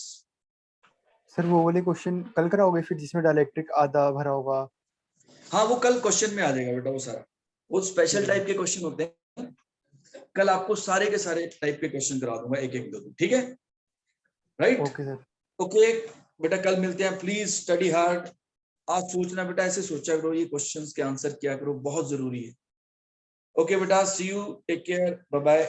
सर वो वाले क्वेश्चन कल कराओगे फिर, जिसमें डाइलेक्ट्रिक आधा भरा होगा? हाँ वो कल क्वेश्चन में आ जाएगा बेटा, वो सारा वो स्पेशल टाइप के क्वेश्चन होते हैं। कल आपको सारे के सारे टाइप के क्वेश्चन करा दूंगा, एक एक दो, ठीक है? Right okay sir. ओके बेटा कल मिलते हैं। Please study hard. आज सोचना बेटा, ऐसे सोचा करो, ये क्वेश्चंस के आंसर किया करो, बहुत जरूरी है। ओके बेटा, see you, take care, bye bye.